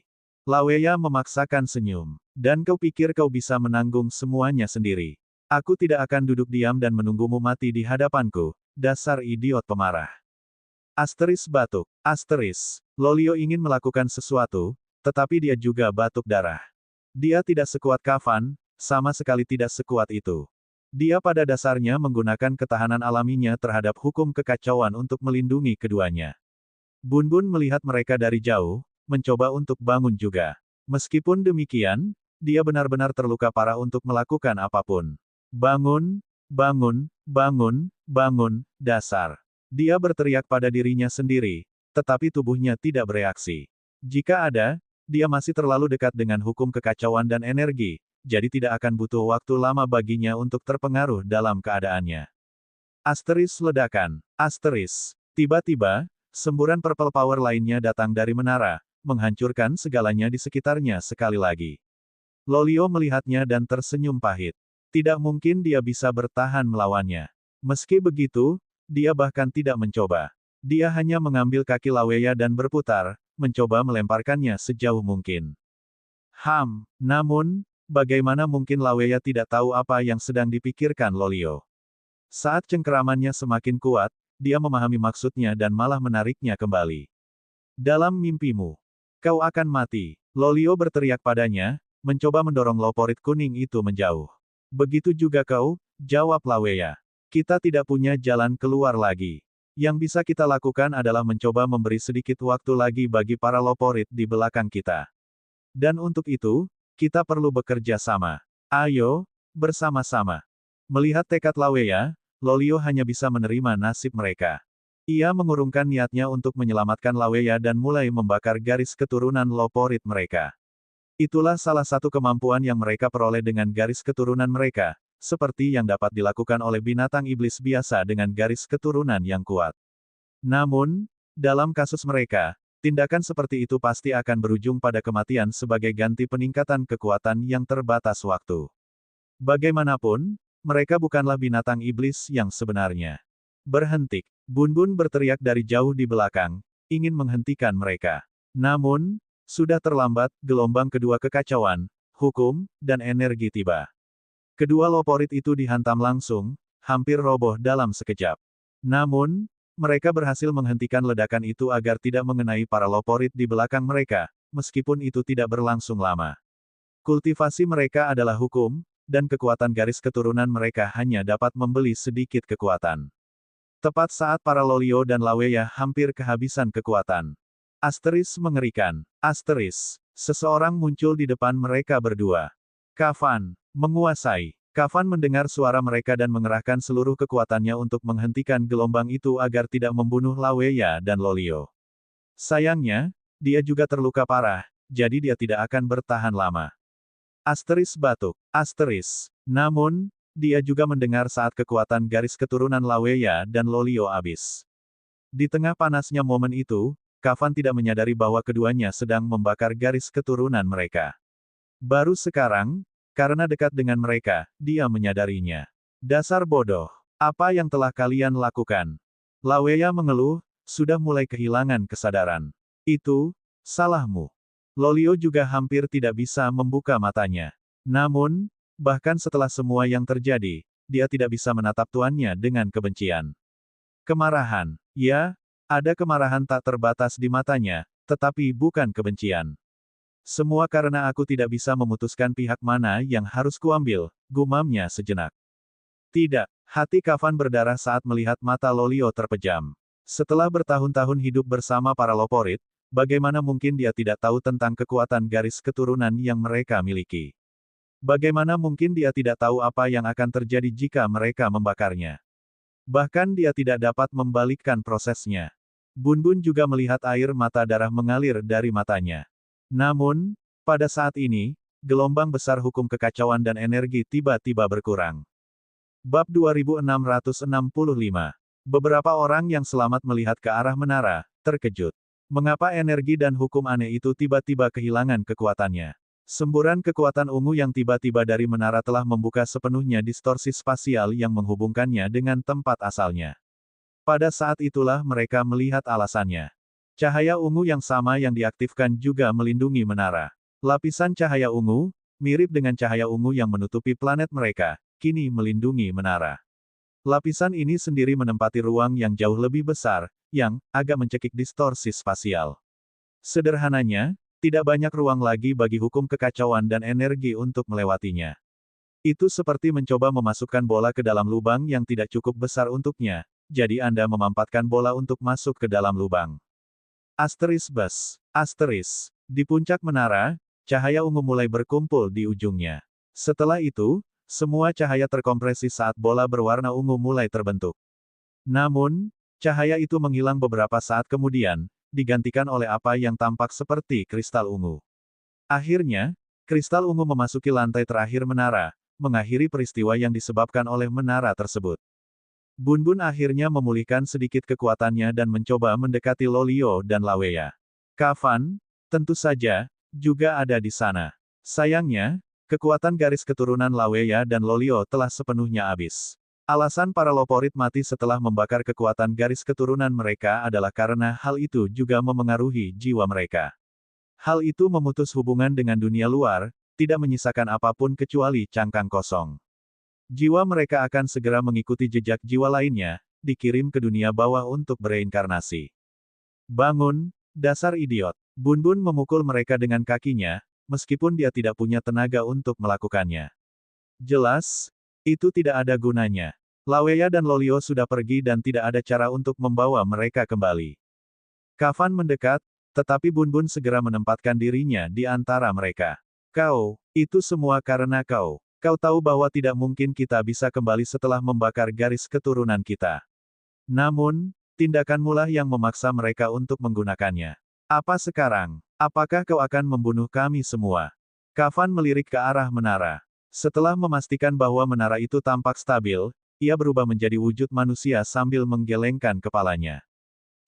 Laweya memaksakan senyum. Dan kau pikir kau bisa menanggung semuanya sendiri. Aku tidak akan duduk diam dan menunggumu mati di hadapanku, dasar idiot pemarah. Asteris batuk. Asteris. Lolio ingin melakukan sesuatu, tetapi dia juga batuk darah. Dia tidak sekuat Kafan, sama sekali tidak sekuat itu. Dia pada dasarnya menggunakan ketahanan alaminya terhadap hukum kekacauan untuk melindungi keduanya. Bunbun melihat mereka dari jauh, mencoba untuk bangun juga. Meskipun demikian, dia benar-benar terluka parah untuk melakukan apapun. Bangun, bangun, bangun, bangun, dasar. Dia berteriak pada dirinya sendiri, tetapi tubuhnya tidak bereaksi. Jika ada, dia masih terlalu dekat dengan hukum kekacauan dan energi, jadi tidak akan butuh waktu lama baginya untuk terpengaruh dalam keadaannya. Asteris ledakan. Asteris. Tiba-tiba, semburan purple power lainnya datang dari menara, menghancurkan segalanya di sekitarnya sekali lagi. Lolio melihatnya dan tersenyum pahit. Tidak mungkin dia bisa bertahan melawannya. Meski begitu, dia bahkan tidak mencoba. Dia hanya mengambil kaki Laweya dan berputar, mencoba melemparkannya sejauh mungkin. Namun, bagaimana mungkin Laweya tidak tahu apa yang sedang dipikirkan Lolio? Saat cengkeramannya semakin kuat, dia memahami maksudnya dan malah menariknya kembali. Dalam mimpimu, kau akan mati. Lolio berteriak padanya, mencoba mendorong loporit kuning itu menjauh. Begitu juga kau, jawab Laweya. Kita tidak punya jalan keluar lagi. Yang bisa kita lakukan adalah mencoba memberi sedikit waktu lagi bagi para loporit di belakang kita. Dan untuk itu, kita perlu bekerja sama. Ayo, bersama-sama. Melihat tekad Laweya, Lolio hanya bisa menerima nasib mereka. Ia mengurungkan niatnya untuk menyelamatkan Laweya dan mulai membakar garis keturunan loporit mereka. Itulah salah satu kemampuan yang mereka peroleh dengan garis keturunan mereka, seperti yang dapat dilakukan oleh binatang iblis biasa dengan garis keturunan yang kuat. Namun, dalam kasus mereka, tindakan seperti itu pasti akan berujung pada kematian sebagai ganti peningkatan kekuatan yang terbatas waktu. Bagaimanapun, mereka bukanlah binatang iblis yang sebenarnya. Berhenti. Bunbun berteriak dari jauh di belakang, ingin menghentikan mereka. Namun, sudah terlambat, gelombang kedua kekacauan, hukum, dan energi tiba. Kedua loporit itu dihantam langsung, hampir roboh dalam sekejap. Namun, mereka berhasil menghentikan ledakan itu agar tidak mengenai para loporit di belakang mereka, meskipun itu tidak berlangsung lama. Kultivasi mereka adalah hukum, dan kekuatan garis keturunan mereka hanya dapat membeli sedikit kekuatan. Tepat saat para Lolio dan Laweya hampir kehabisan kekuatan. Mengerikan. Seseorang muncul di depan mereka berdua. Kafan. Menguasai. Kafan mendengar suara mereka dan mengerahkan seluruh kekuatannya untuk menghentikan gelombang itu agar tidak membunuh Laweya dan Lolio. Sayangnya, dia juga terluka parah, jadi dia tidak akan bertahan lama. Batuk. Namun, dia juga mendengar saat kekuatan garis keturunan Laweya dan Lolio habis. Di tengah panasnya momen itu, Kafan tidak menyadari bahwa keduanya sedang membakar garis keturunan mereka. Baru sekarang, karena dekat dengan mereka, dia menyadarinya. Dasar bodoh. Apa yang telah kalian lakukan? Laweya mengeluh, sudah mulai kehilangan kesadaran. Itu, salahmu. Lolio juga hampir tidak bisa membuka matanya. Namun, bahkan setelah semua yang terjadi, dia tidak bisa menatap tuannya dengan kebencian. Kemarahan. Ya, ada kemarahan tak terbatas di matanya, tetapi bukan kebencian. Semua karena aku tidak bisa memutuskan pihak mana yang harus kuambil, gumamnya sejenak. Tidak, hati Kafan berdarah saat melihat mata Lolio terpejam. Setelah bertahun-tahun hidup bersama para Loporit, bagaimana mungkin dia tidak tahu tentang kekuatan garis keturunan yang mereka miliki? Bagaimana mungkin dia tidak tahu apa yang akan terjadi jika mereka membakarnya? Bahkan dia tidak dapat membalikkan prosesnya. Bunbun juga melihat air mata darah mengalir dari matanya. Namun, pada saat ini, gelombang besar hukum kekacauan dan energi tiba-tiba berkurang. Bab 2665. Beberapa orang yang selamat melihat ke arah menara, terkejut. Mengapa energi dan hukum aneh itu tiba-tiba kehilangan kekuatannya? Semburan kekuatan ungu yang tiba-tiba dari menara telah membuka sepenuhnya distorsi spasial yang menghubungkannya dengan tempat asalnya. Pada saat itulah mereka melihat alasannya. Cahaya ungu yang sama yang diaktifkan juga melindungi menara. Lapisan cahaya ungu, mirip dengan cahaya ungu yang menutupi planet mereka, kini melindungi menara. Lapisan ini sendiri menempati ruang yang jauh lebih besar, yang agak mencekik distorsi spasial. Sederhananya, tidak banyak ruang lagi bagi hukum kekacauan dan energi untuk melewatinya. Itu seperti mencoba memasukkan bola ke dalam lubang yang tidak cukup besar untuknya, jadi Anda memampatkan bola untuk masuk ke dalam lubang. Bus. Di puncak menara, cahaya ungu mulai berkumpul di ujungnya. Setelah itu, semua cahaya terkompresi saat bola berwarna ungu mulai terbentuk. Namun, cahaya itu menghilang beberapa saat kemudian, digantikan oleh apa yang tampak seperti kristal ungu. Akhirnya, kristal ungu memasuki lantai terakhir menara, mengakhiri peristiwa yang disebabkan oleh menara tersebut. Bunbun akhirnya memulihkan sedikit kekuatannya dan mencoba mendekati Lolio dan Laweya. Kafan, tentu saja, juga ada di sana. Sayangnya, kekuatan garis keturunan Laweya dan Lolio telah sepenuhnya habis. Alasan para Loporit mati setelah membakar kekuatan garis keturunan mereka adalah karena hal itu juga memengaruhi jiwa mereka. Hal itu memutus hubungan dengan dunia luar, tidak menyisakan apapun kecuali cangkang kosong. Jiwa mereka akan segera mengikuti jejak jiwa lainnya, dikirim ke dunia bawah untuk bereinkarnasi. Bangun, dasar idiot. Bunbun memukul mereka dengan kakinya, meskipun dia tidak punya tenaga untuk melakukannya. Jelas, itu tidak ada gunanya. Laweya dan Lolio sudah pergi dan tidak ada cara untuk membawa mereka kembali. Kafan mendekat, tetapi Bunbun segera menempatkan dirinya di antara mereka. Kau, itu semua karena kau. Kau tahu bahwa tidak mungkin kita bisa kembali setelah membakar garis keturunan kita. Namun, tindakanmulah yang memaksa mereka untuk menggunakannya. Apa sekarang? Apakah kau akan membunuh kami semua? Kafan melirik ke arah menara. Setelah memastikan bahwa menara itu tampak stabil, ia berubah menjadi wujud manusia sambil menggelengkan kepalanya.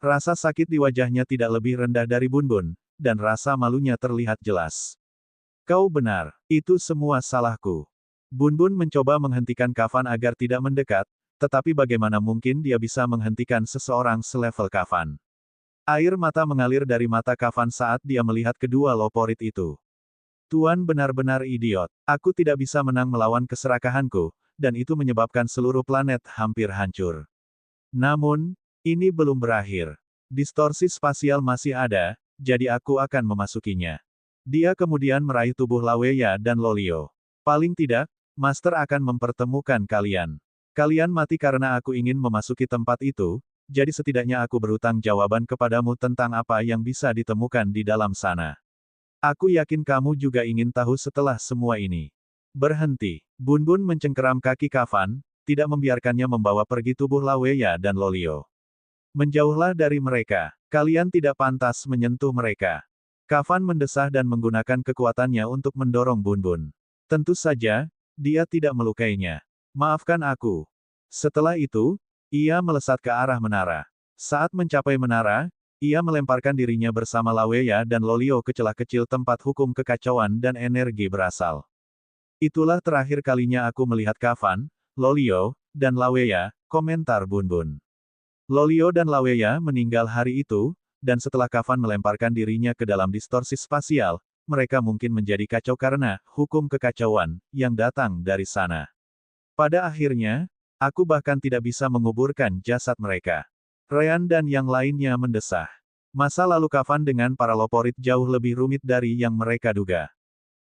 Rasa sakit di wajahnya tidak lebih rendah dari Bunbun, dan rasa malunya terlihat jelas. Kau benar, itu semua salahku. Bunbun mencoba menghentikan Kafan agar tidak mendekat, tetapi bagaimana mungkin dia bisa menghentikan seseorang selevel Kafan. Air mata mengalir dari mata Kafan saat dia melihat kedua Loporit itu. Tuan benar-benar idiot. Aku tidak bisa menang melawan keserakahanku, dan itu menyebabkan seluruh planet hampir hancur. Namun, ini belum berakhir. Distorsi spasial masih ada, jadi aku akan memasukinya. Dia kemudian meraih tubuh Laweya dan Lolio. Paling tidak, Master akan mempertemukan kalian. Kalian mati karena aku ingin memasuki tempat itu, jadi setidaknya aku berutang jawaban kepadamu tentang apa yang bisa ditemukan di dalam sana. Aku yakin kamu juga ingin tahu setelah semua ini. Berhenti. Bun Bun mencengkeram kaki Kafan, tidak membiarkannya membawa pergi tubuh Laweya dan Lolio. Menjauhlah dari mereka. Kalian tidak pantas menyentuh mereka. Kafan mendesah dan menggunakan kekuatannya untuk mendorong Bun Bun. Tentu saja, dia tidak melukainya. Maafkan aku. Setelah itu, ia melesat ke arah menara. Saat mencapai menara, ia melemparkan dirinya bersama Laweya dan Lolio ke celah kecil tempat hukum kekacauan dan energi berasal. Itulah terakhir kalinya aku melihat Kafan, Lolio, dan Laweya, komentar Bun Bun. Lolio dan Laweya meninggal hari itu, dan setelah Kafan melemparkan dirinya ke dalam distorsi spasial, mereka mungkin menjadi kacau karena hukum kekacauan yang datang dari sana. Pada akhirnya, aku bahkan tidak bisa menguburkan jasad mereka. Ryan dan yang lainnya mendesah. Masa lalu Kafan dengan para loporit jauh lebih rumit dari yang mereka duga.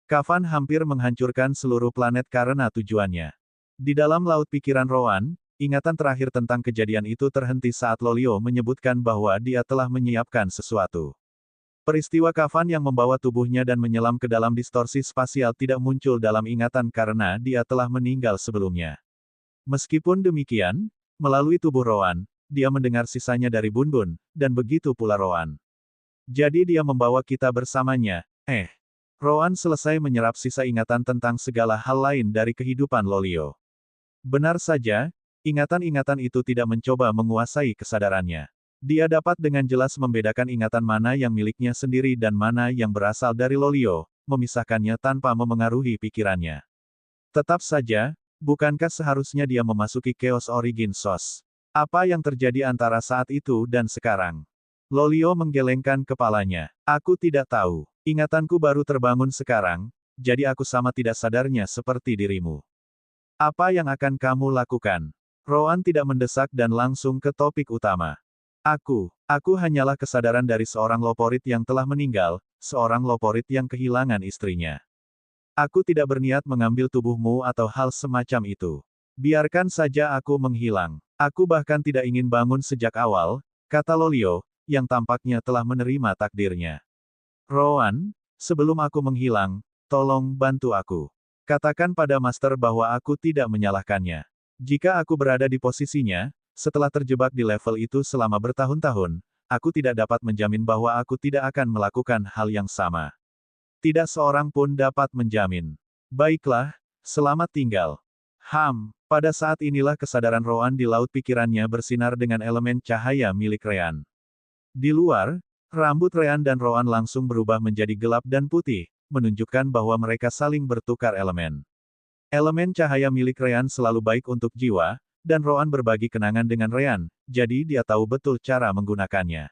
Kafan hampir menghancurkan seluruh planet karena tujuannya. Di dalam laut pikiran Rowan, ingatan terakhir tentang kejadian itu terhenti saat Lolio menyebutkan bahwa dia telah menyiapkan sesuatu. Peristiwa Kafan yang membawa tubuhnya dan menyelam ke dalam distorsi spasial tidak muncul dalam ingatan karena dia telah meninggal sebelumnya. Meskipun demikian, melalui tubuh Rowan, dia mendengar sisanya dari Bun Bun, dan begitu pula Rowan. Jadi dia membawa kita bersamanya. Rowan selesai menyerap sisa ingatan tentang segala hal lain dari kehidupan Lolio. Benar saja, ingatan-ingatan itu tidak mencoba menguasai kesadarannya. Dia dapat dengan jelas membedakan ingatan mana yang miliknya sendiri dan mana yang berasal dari Lolio, memisahkannya tanpa memengaruhi pikirannya. Tetap saja, bukankah seharusnya dia memasuki Chaos Origin Source? Apa yang terjadi antara saat itu dan sekarang? Lolio menggelengkan kepalanya. Aku tidak tahu. Ingatanku baru terbangun sekarang, jadi aku sama tidak sadarnya seperti dirimu. Apa yang akan kamu lakukan? Rowan tidak mendesak dan langsung ke topik utama. Aku hanyalah kesadaran dari seorang loporit yang telah meninggal, seorang loporit yang kehilangan istrinya. Aku tidak berniat mengambil tubuhmu atau hal semacam itu. Biarkan saja aku menghilang. Aku bahkan tidak ingin bangun sejak awal, kata Lolio, yang tampaknya telah menerima takdirnya. Rowan, sebelum aku menghilang, tolong bantu aku. Katakan pada Master bahwa aku tidak menyalahkannya. Jika aku berada di posisinya, setelah terjebak di level itu selama bertahun-tahun, aku tidak dapat menjamin bahwa aku tidak akan melakukan hal yang sama. Tidak seorang pun dapat menjamin. Baiklah, selamat tinggal. Pada saat inilah kesadaran Rowan di laut pikirannya bersinar dengan elemen cahaya milik Ryan. Di luar, rambut Ryan dan Rowan langsung berubah menjadi gelap dan putih, menunjukkan bahwa mereka saling bertukar elemen. Elemen cahaya milik Ryan selalu baik untuk jiwa, dan Rowan berbagi kenangan dengan Ryan, jadi dia tahu betul cara menggunakannya.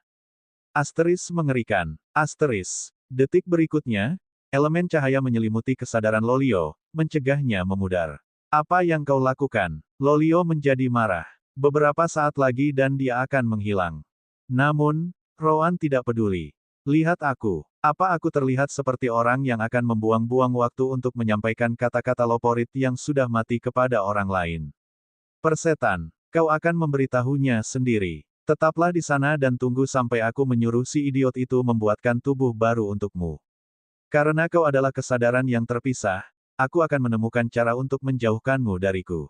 Asteris mengerikan. Asteris. Detik berikutnya, elemen cahaya menyelimuti kesadaran Lolio, mencegahnya memudar. Apa yang kau lakukan? Lolio menjadi marah. Beberapa saat lagi dan dia akan menghilang. Namun, Rowan tidak peduli. Lihat aku. Apa aku terlihat seperti orang yang akan membuang-buang waktu untuk menyampaikan kata-kata loporit yang sudah mati kepada orang lain? Persetan, kau akan memberitahunya sendiri. Tetaplah di sana dan tunggu sampai aku menyuruh si idiot itu membuatkan tubuh baru untukmu. Karena kau adalah kesadaran yang terpisah, aku akan menemukan cara untuk menjauhkanmu dariku.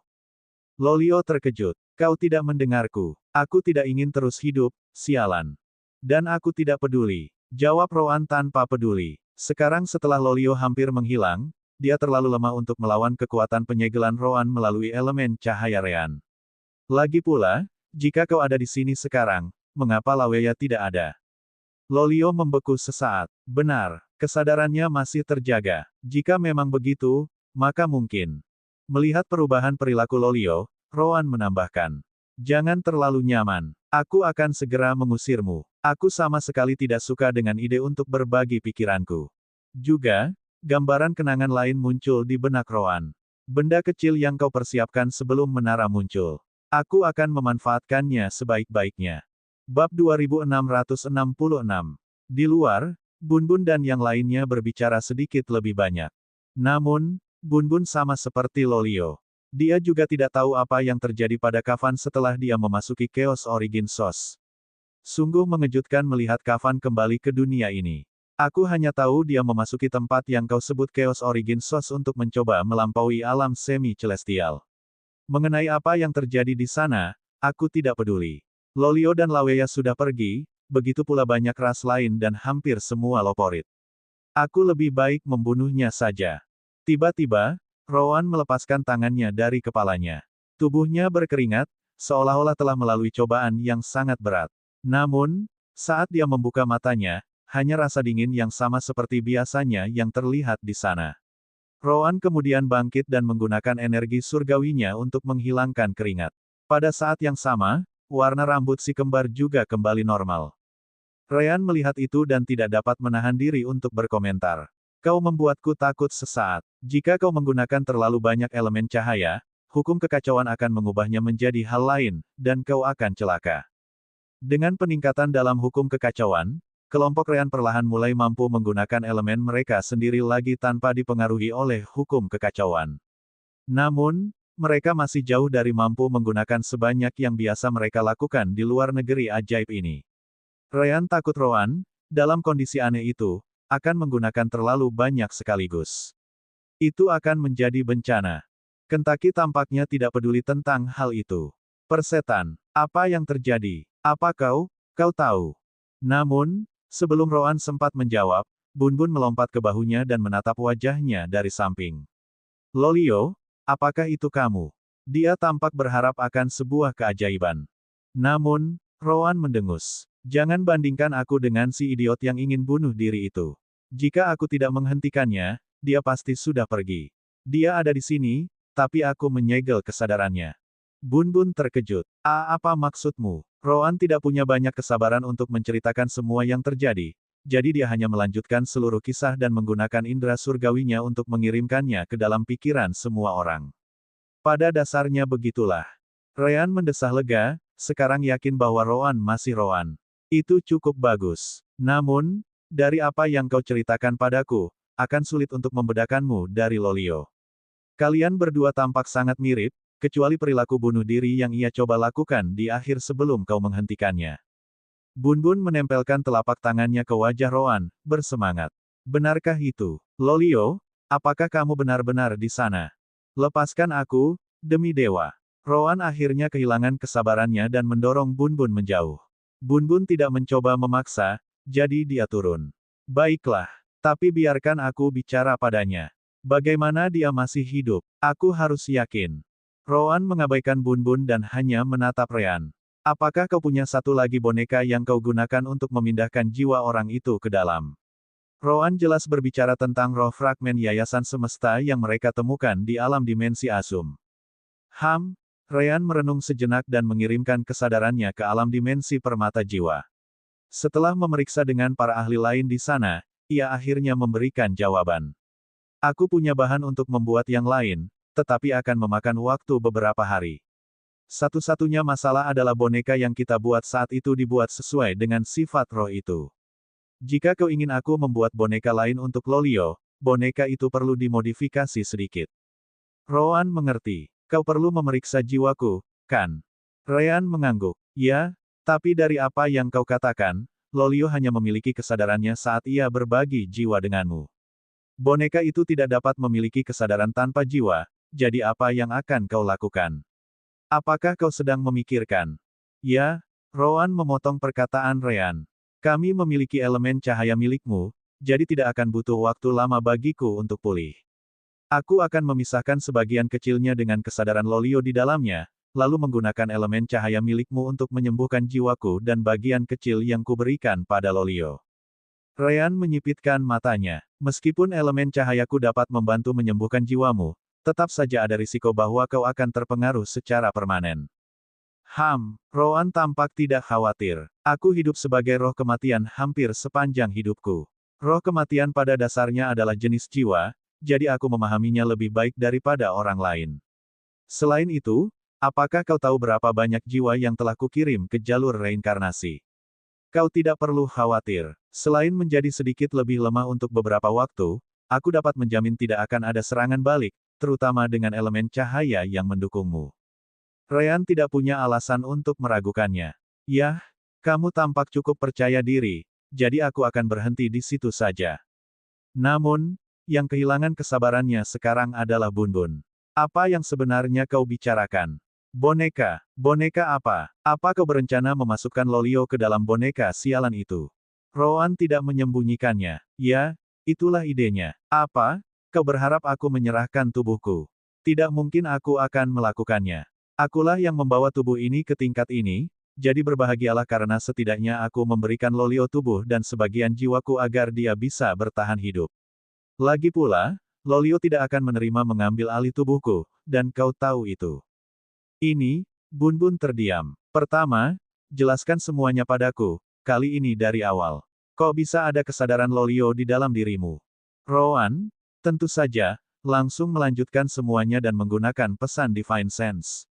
Lolio terkejut. Kau tidak mendengarku. Aku tidak ingin terus hidup, sialan. Dan aku tidak peduli. Jawab Rowan tanpa peduli. Sekarang setelah Lolio hampir menghilang, dia terlalu lemah untuk melawan kekuatan penyegelan Rowan melalui elemen cahaya Ryan. Lagi pula, jika kau ada di sini sekarang, mengapa Laweya tidak ada? Lolio membeku sesaat. Benar, kesadarannya masih terjaga. Jika memang begitu, maka mungkin. Melihat perubahan perilaku Lolio, Rowan menambahkan. Jangan terlalu nyaman. Aku akan segera mengusirmu. Aku sama sekali tidak suka dengan ide untuk berbagi pikiranku. Juga, gambaran kenangan lain muncul di benak Rowan. Benda kecil yang kau persiapkan sebelum menara muncul. Aku akan memanfaatkannya sebaik-baiknya. Bab 2666. Di luar, Bun Bun dan yang lainnya berbicara sedikit lebih banyak. Namun, Bun Bun sama seperti Lolio. Dia juga tidak tahu apa yang terjadi pada Kafan setelah dia memasuki Chaos Origin Source. Sungguh mengejutkan melihat Kafan kembali ke dunia ini. Aku hanya tahu dia memasuki tempat yang kau sebut Chaos Origin Source untuk mencoba melampaui alam semi-celestial. Mengenai apa yang terjadi di sana, aku tidak peduli. Lolio dan Laweya sudah pergi, begitu pula banyak ras lain dan hampir semua Loporit. Aku lebih baik membunuhnya saja. Tiba-tiba, Rowan melepaskan tangannya dari kepalanya. Tubuhnya berkeringat, seolah-olah telah melalui cobaan yang sangat berat. Namun, saat dia membuka matanya, hanya rasa dingin yang sama seperti biasanya yang terlihat di sana. Rowan kemudian bangkit dan menggunakan energi surgawinya untuk menghilangkan keringat. Pada saat yang sama, warna rambut si kembar juga kembali normal. Ryan melihat itu dan tidak dapat menahan diri untuk berkomentar. Kau membuatku takut sesaat. Jika kau menggunakan terlalu banyak elemen cahaya, hukum kekacauan akan mengubahnya menjadi hal lain, dan kau akan celaka. Dengan peningkatan dalam hukum kekacauan, kelompok Ryan perlahan mulai mampu menggunakan elemen mereka sendiri lagi tanpa dipengaruhi oleh hukum kekacauan. Namun, mereka masih jauh dari mampu menggunakan sebanyak yang biasa mereka lakukan di luar negeri ajaib ini. Ryan takut Rowan, dalam kondisi aneh itu, akan menggunakan terlalu banyak sekaligus. Itu akan menjadi bencana. Kentucky tampaknya tidak peduli tentang hal itu. Persetan, apa yang terjadi? Apa kau tahu? Namun, sebelum Rowan sempat menjawab, Bunbun melompat ke bahunya dan menatap wajahnya dari samping. Lolio, apakah itu kamu? Dia tampak berharap akan sebuah keajaiban. Namun, Rowan mendengus. Jangan bandingkan aku dengan si idiot yang ingin bunuh diri itu. Jika aku tidak menghentikannya, dia pasti sudah pergi. Dia ada di sini, tapi aku menyegel kesadarannya. Bunbun terkejut. Apa maksudmu? Rowan tidak punya banyak kesabaran untuk menceritakan semua yang terjadi, jadi dia hanya melanjutkan seluruh kisah dan menggunakan indera surgawinya untuk mengirimkannya ke dalam pikiran semua orang. Pada dasarnya begitulah. Ryan mendesah lega, sekarang yakin bahwa Rowan masih Rowan. Itu cukup bagus. Namun, dari apa yang kau ceritakan padaku, akan sulit untuk membedakanmu dari Lolio. Kalian berdua tampak sangat mirip, kecuali perilaku bunuh diri yang ia coba lakukan di akhir sebelum kau menghentikannya. Bunbun menempelkan telapak tangannya ke wajah Rowan, bersemangat. Benarkah itu? Lolio, apakah kamu benar-benar di sana? Lepaskan aku, demi dewa. Rowan akhirnya kehilangan kesabarannya dan mendorong Bunbun menjauh. Bunbun tidak mencoba memaksa, jadi dia turun. Baiklah, tapi biarkan aku bicara padanya. Bagaimana dia masih hidup? Aku harus yakin. Rowan mengabaikan Bunbun dan hanya menatap Ryan. Apakah kau punya satu lagi boneka yang kau gunakan untuk memindahkan jiwa orang itu ke dalam? Rowan jelas berbicara tentang roh fragmen yayasan semesta yang mereka temukan di alam dimensi Asum. Ryan merenung sejenak dan mengirimkan kesadarannya ke alam dimensi permata jiwa. Setelah memeriksa dengan para ahli lain di sana, ia akhirnya memberikan jawaban. Aku punya bahan untuk membuat yang lain, tetapi akan memakan waktu beberapa hari. Satu-satunya masalah adalah boneka yang kita buat saat itu dibuat sesuai dengan sifat roh itu. Jika kau ingin aku membuat boneka lain untuk Lolio, boneka itu perlu dimodifikasi sedikit. Rowan mengerti. Kau perlu memeriksa jiwaku, kan? Ryan mengangguk. Ya, tapi dari apa yang kau katakan, Lolio hanya memiliki kesadarannya saat ia berbagi jiwa denganmu. Boneka itu tidak dapat memiliki kesadaran tanpa jiwa, jadi apa yang akan kau lakukan? Apakah kau sedang memikirkan? Ya, Rowan memotong perkataan Ryan. Kami memiliki elemen cahaya milikmu, jadi tidak akan butuh waktu lama bagiku untuk pulih. Aku akan memisahkan sebagian kecilnya dengan kesadaran Lolio di dalamnya, lalu menggunakan elemen cahaya milikmu untuk menyembuhkan jiwaku dan bagian kecil yang kuberikan pada Lolio. Ryan menyipitkan matanya. Meskipun elemen cahayaku dapat membantu menyembuhkan jiwamu, tetap saja ada risiko bahwa kau akan terpengaruh secara permanen. Rowan tampak tidak khawatir. Aku hidup sebagai roh kematian hampir sepanjang hidupku. Roh kematian pada dasarnya adalah jenis jiwa, jadi aku memahaminya lebih baik daripada orang lain. Selain itu, apakah kau tahu berapa banyak jiwa yang telah kukirim ke jalur reinkarnasi? Kau tidak perlu khawatir. Selain menjadi sedikit lebih lemah untuk beberapa waktu, aku dapat menjamin tidak akan ada serangan balik, terutama dengan elemen cahaya yang mendukungmu. Ryan tidak punya alasan untuk meragukannya. Yah, kamu tampak cukup percaya diri, jadi aku akan berhenti di situ saja. Namun, yang kehilangan kesabarannya sekarang adalah Bunbun. Apa yang sebenarnya kau bicarakan? Boneka, boneka apa? Apa kau berencana memasukkan Lolio ke dalam boneka sialan itu? Rowan tidak menyembunyikannya. Ya, itulah idenya. Apa? Kau berharap aku menyerahkan tubuhku? Tidak mungkin aku akan melakukannya. Akulah yang membawa tubuh ini ke tingkat ini, jadi berbahagialah karena setidaknya aku memberikan Lolio tubuh dan sebagian jiwaku agar dia bisa bertahan hidup. Lagi pula, Lolio tidak akan menerima mengambil alih tubuhku, dan kau tahu itu. Ini, Bunbun terdiam. Pertama, jelaskan semuanya padaku, kali ini dari awal. Kok bisa ada kesadaran Lolio di dalam dirimu? Rowan, tentu saja, langsung melanjutkan semuanya dan menggunakan pesan Divine Sense.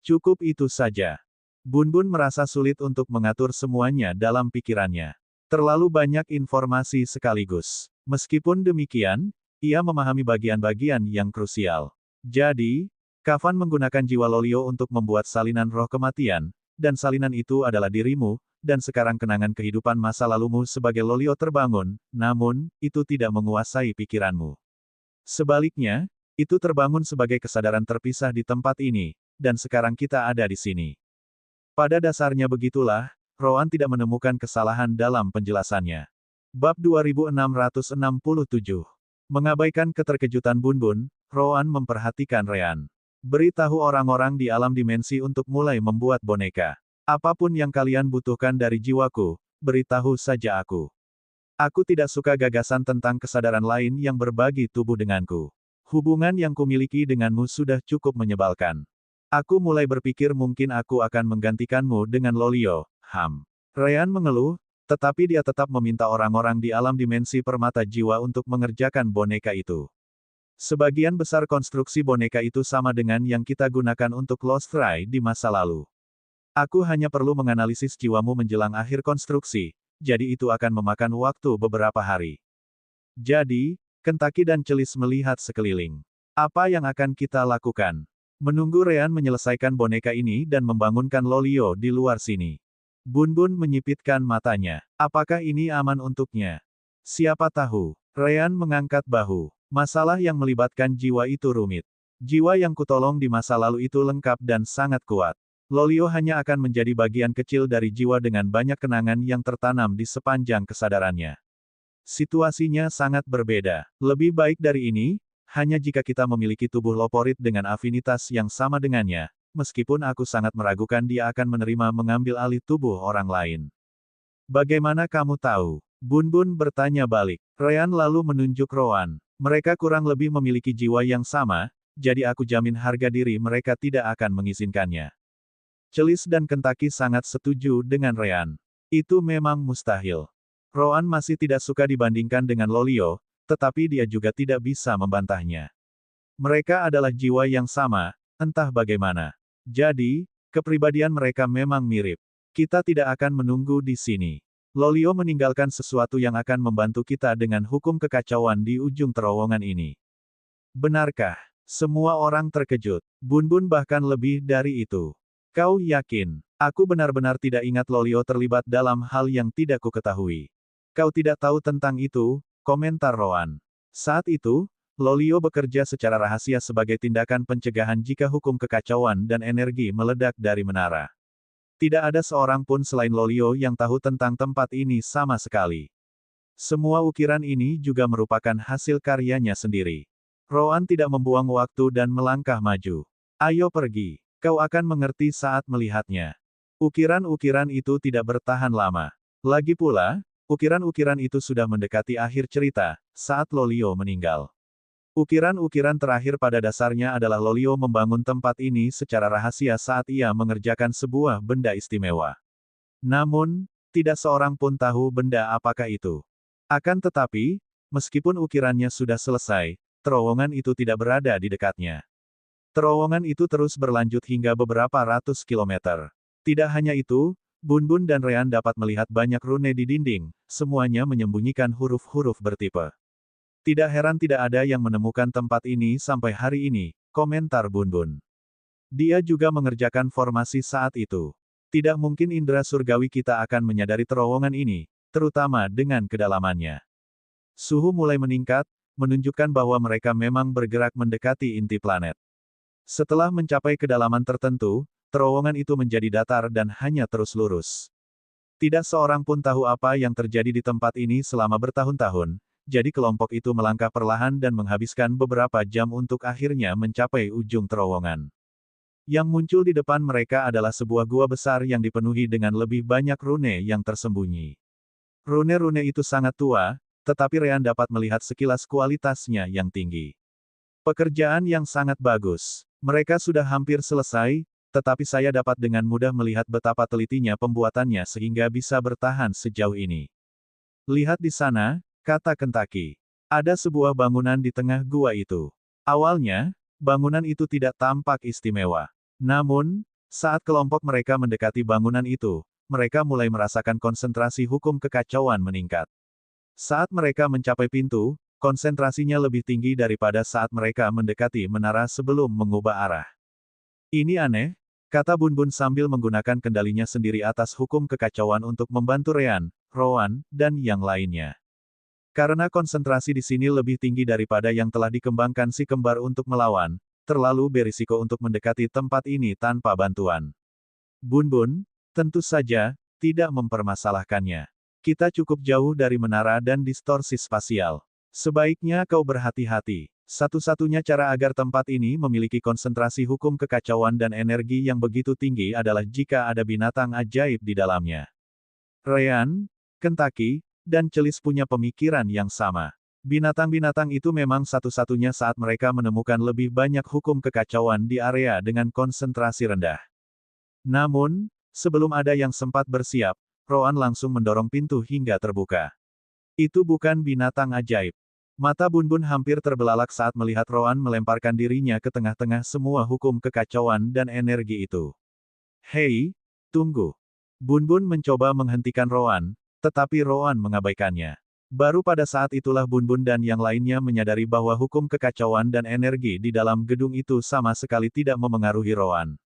Cukup itu saja. Bunbun merasa sulit untuk mengatur semuanya dalam pikirannya. Terlalu banyak informasi sekaligus. Meskipun demikian, ia memahami bagian-bagian yang krusial. Jadi, Kafan menggunakan jiwa Lolio untuk membuat salinan roh kematian, dan salinan itu adalah dirimu, dan sekarang kenangan kehidupan masa lalumu sebagai Lolio terbangun, namun, itu tidak menguasai pikiranmu. Sebaliknya, itu terbangun sebagai kesadaran terpisah di tempat ini, dan sekarang kita ada di sini. Pada dasarnya begitulah, Rowan tidak menemukan kesalahan dalam penjelasannya. Bab 2667. Mengabaikan keterkejutan Bunbun, Rowan memperhatikan Ryan. Beritahu orang-orang di alam dimensi untuk mulai membuat boneka. Apapun yang kalian butuhkan dari jiwaku, beritahu saja aku. Aku tidak suka gagasan tentang kesadaran lain yang berbagi tubuh denganku. Hubungan yang kumiliki denganmu sudah cukup menyebalkan. Aku mulai berpikir mungkin aku akan menggantikanmu dengan Lolio, Ryan mengeluh, tetapi dia tetap meminta orang-orang di alam dimensi permata jiwa untuk mengerjakan boneka itu. Sebagian besar konstruksi boneka itu sama dengan yang kita gunakan untuk Lost Rai di masa lalu. Aku hanya perlu menganalisis jiwamu menjelang akhir konstruksi, jadi itu akan memakan waktu beberapa hari. Jadi, Kentaki dan Celis melihat sekeliling. Apa yang akan kita lakukan? Menunggu Ryan menyelesaikan boneka ini dan membangunkan Lolio di luar sini. Bunbun menyipitkan matanya. Apakah ini aman untuknya? Siapa tahu. Ryan mengangkat bahu. Masalah yang melibatkan jiwa itu rumit. Jiwa yang kutolong di masa lalu itu lengkap dan sangat kuat. Lolio hanya akan menjadi bagian kecil dari jiwa dengan banyak kenangan yang tertanam di sepanjang kesadarannya. Situasinya sangat berbeda. Lebih baik dari ini, hanya jika kita memiliki tubuh Loporit dengan afinitas yang sama dengannya, meskipun aku sangat meragukan dia akan menerima mengambil alih tubuh orang lain. Bagaimana kamu tahu? Bunbun bertanya balik. Ryan lalu menunjuk Rowan. Mereka kurang lebih memiliki jiwa yang sama, jadi aku jamin harga diri mereka tidak akan mengizinkannya. Celis dan Kentaki sangat setuju dengan Ryan. Itu memang mustahil. Rowan masih tidak suka dibandingkan dengan Lolio, tetapi dia juga tidak bisa membantahnya. Mereka adalah jiwa yang sama, entah bagaimana. Jadi, kepribadian mereka memang mirip. Kita tidak akan menunggu di sini. Lolio meninggalkan sesuatu yang akan membantu kita dengan hukum kekacauan di ujung terowongan ini. Benarkah? Semua orang terkejut. Bunbun bahkan lebih dari itu. Kau yakin? Aku benar-benar tidak ingat Lolio terlibat dalam hal yang tidak kuketahui. Kau tidak tahu tentang itu, komentar Rowan. Saat itu, Lolio bekerja secara rahasia sebagai tindakan pencegahan jika hukum kekacauan dan energi meledak dari menara. Tidak ada seorang pun selain Lolio yang tahu tentang tempat ini sama sekali. Semua ukiran ini juga merupakan hasil karyanya sendiri. Rowan tidak membuang waktu dan melangkah maju. Ayo pergi. Kau akan mengerti saat melihatnya. Ukiran-ukiran itu tidak bertahan lama. Lagi pula, ukiran-ukiran itu sudah mendekati akhir cerita, saat Lolio meninggal. Ukiran-ukiran terakhir pada dasarnya adalah Lolio membangun tempat ini secara rahasia saat ia mengerjakan sebuah benda istimewa. Namun, tidak seorang pun tahu benda apakah itu. Akan tetapi, meskipun ukirannya sudah selesai, terowongan itu tidak berada di dekatnya. Terowongan itu terus berlanjut hingga beberapa ratus kilometer. Tidak hanya itu, Bunbun dan Ryan dapat melihat banyak rune di dinding, semuanya menyembunyikan huruf-huruf bertipe. Tidak heran tidak ada yang menemukan tempat ini sampai hari ini, komentar Bunbun. Dia juga mengerjakan formasi saat itu. Tidak mungkin indera surgawi kita akan menyadari terowongan ini, terutama dengan kedalamannya. Suhu mulai meningkat, menunjukkan bahwa mereka memang bergerak mendekati inti planet. Setelah mencapai kedalaman tertentu, terowongan itu menjadi datar dan hanya terus lurus. Tidak seorang pun tahu apa yang terjadi di tempat ini selama bertahun-tahun, jadi kelompok itu melangkah perlahan dan menghabiskan beberapa jam untuk akhirnya mencapai ujung terowongan. Yang muncul di depan mereka adalah sebuah gua besar yang dipenuhi dengan lebih banyak rune yang tersembunyi. Rune-rune itu sangat tua, tetapi Rean dapat melihat sekilas kualitasnya yang tinggi. Pekerjaan yang sangat bagus. Mereka sudah hampir selesai, tetapi saya dapat dengan mudah melihat betapa telitinya pembuatannya sehingga bisa bertahan sejauh ini. Lihat di sana, kata Kentaki. Ada sebuah bangunan di tengah gua itu. Awalnya, bangunan itu tidak tampak istimewa. Namun, saat kelompok mereka mendekati bangunan itu, mereka mulai merasakan konsentrasi hukum kekacauan meningkat. Saat mereka mencapai pintu, konsentrasinya lebih tinggi daripada saat mereka mendekati menara sebelum mengubah arah. Ini aneh, kata Bunbun sambil menggunakan kendalinya sendiri atas hukum kekacauan untuk membantu Rean, Rowan, dan yang lainnya. Karena konsentrasi di sini lebih tinggi daripada yang telah dikembangkan si kembar untuk melawan, terlalu berisiko untuk mendekati tempat ini tanpa bantuan. Bunbun, tentu saja, tidak mempermasalahkannya. Kita cukup jauh dari menara dan distorsi spasial. Sebaiknya kau berhati-hati. Satu-satunya cara agar tempat ini memiliki konsentrasi hukum kekacauan dan energi yang begitu tinggi adalah jika ada binatang ajaib di dalamnya. Rean, Kentaki, dan Celis punya pemikiran yang sama. Binatang-binatang itu memang satu-satunya saat mereka menemukan lebih banyak hukum kekacauan di area dengan konsentrasi rendah. Namun, sebelum ada yang sempat bersiap, Roan langsung mendorong pintu hingga terbuka. Itu bukan binatang ajaib. Mata Bunbun hampir terbelalak saat melihat Roan melemparkan dirinya ke tengah-tengah semua hukum kekacauan dan energi itu. Hei, tunggu. Bunbun mencoba menghentikan Roan, tetapi Roan mengabaikannya. Baru pada saat itulah Bunbun dan yang lainnya menyadari bahwa hukum kekacauan dan energi di dalam gedung itu sama sekali tidak memengaruhi Roan.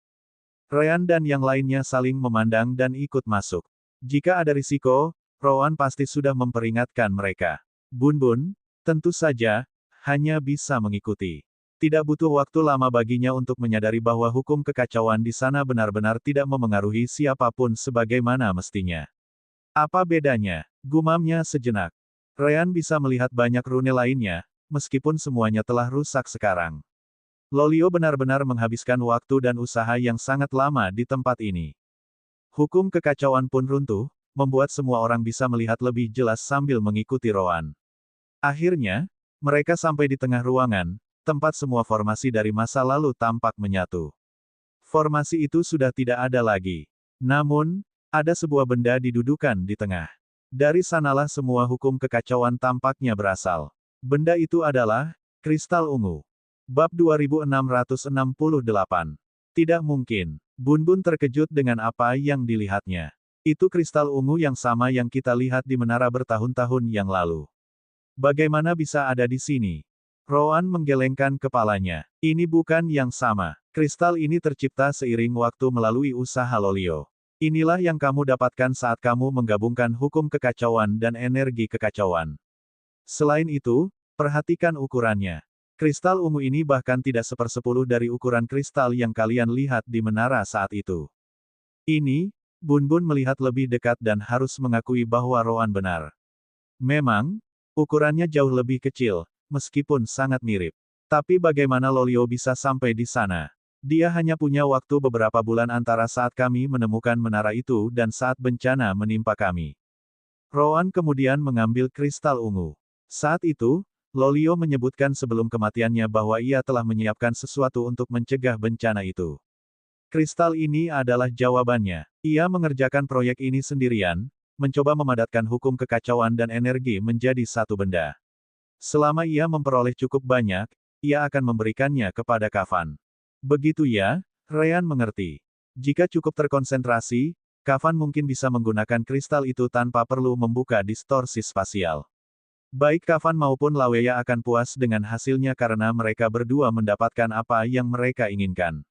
Rean dan yang lainnya saling memandang dan ikut masuk. Jika ada risiko, Roan pasti sudah memperingatkan mereka. Bunbun, tentu saja, hanya bisa mengikuti. Tidak butuh waktu lama baginya untuk menyadari bahwa hukum kekacauan di sana benar-benar tidak memengaruhi siapapun sebagaimana mestinya. Apa bedanya? Gumamnya sejenak. Rean bisa melihat banyak rune lainnya, meskipun semuanya telah rusak sekarang. Lolio benar-benar menghabiskan waktu dan usaha yang sangat lama di tempat ini. Hukum kekacauan pun runtuh, membuat semua orang bisa melihat lebih jelas sambil mengikuti Roan. Akhirnya, mereka sampai di tengah ruangan, tempat semua formasi dari masa lalu tampak menyatu. Formasi itu sudah tidak ada lagi. Namun, ada sebuah benda didudukan di tengah. Dari sanalah semua hukum kekacauan tampaknya berasal. Benda itu adalah kristal ungu. Bab 2668. Tidak mungkin. Bunbun terkejut dengan apa yang dilihatnya. Itu kristal ungu yang sama yang kita lihat di menara bertahun-tahun yang lalu. Bagaimana bisa ada di sini? Roan menggelengkan kepalanya. Ini bukan yang sama. Kristal ini tercipta seiring waktu melalui usaha Lolio. Inilah yang kamu dapatkan saat kamu menggabungkan hukum kekacauan dan energi kekacauan. Selain itu, perhatikan ukurannya. Kristal ungu ini bahkan tidak sepersepuluh dari ukuran kristal yang kalian lihat di menara saat itu. Ini, Bunbun melihat lebih dekat dan harus mengakui bahwa Roan benar. Memang, ukurannya jauh lebih kecil, meskipun sangat mirip. Tapi bagaimana Lolio bisa sampai di sana? Dia hanya punya waktu beberapa bulan antara saat kami menemukan menara itu dan saat bencana menimpa kami. Roan kemudian mengambil kristal ungu. Saat itu, Lolio menyebutkan sebelum kematiannya bahwa ia telah menyiapkan sesuatu untuk mencegah bencana itu. Kristal ini adalah jawabannya. Ia mengerjakan proyek ini sendirian, mencoba memadatkan hukum kekacauan dan energi menjadi satu benda. Selama ia memperoleh cukup banyak, ia akan memberikannya kepada Kafan. Begitu ya, Rean mengerti. Jika cukup terkonsentrasi, Kafan mungkin bisa menggunakan kristal itu tanpa perlu membuka distorsi spasial. Baik Kafan maupun Laweya akan puas dengan hasilnya karena mereka berdua mendapatkan apa yang mereka inginkan.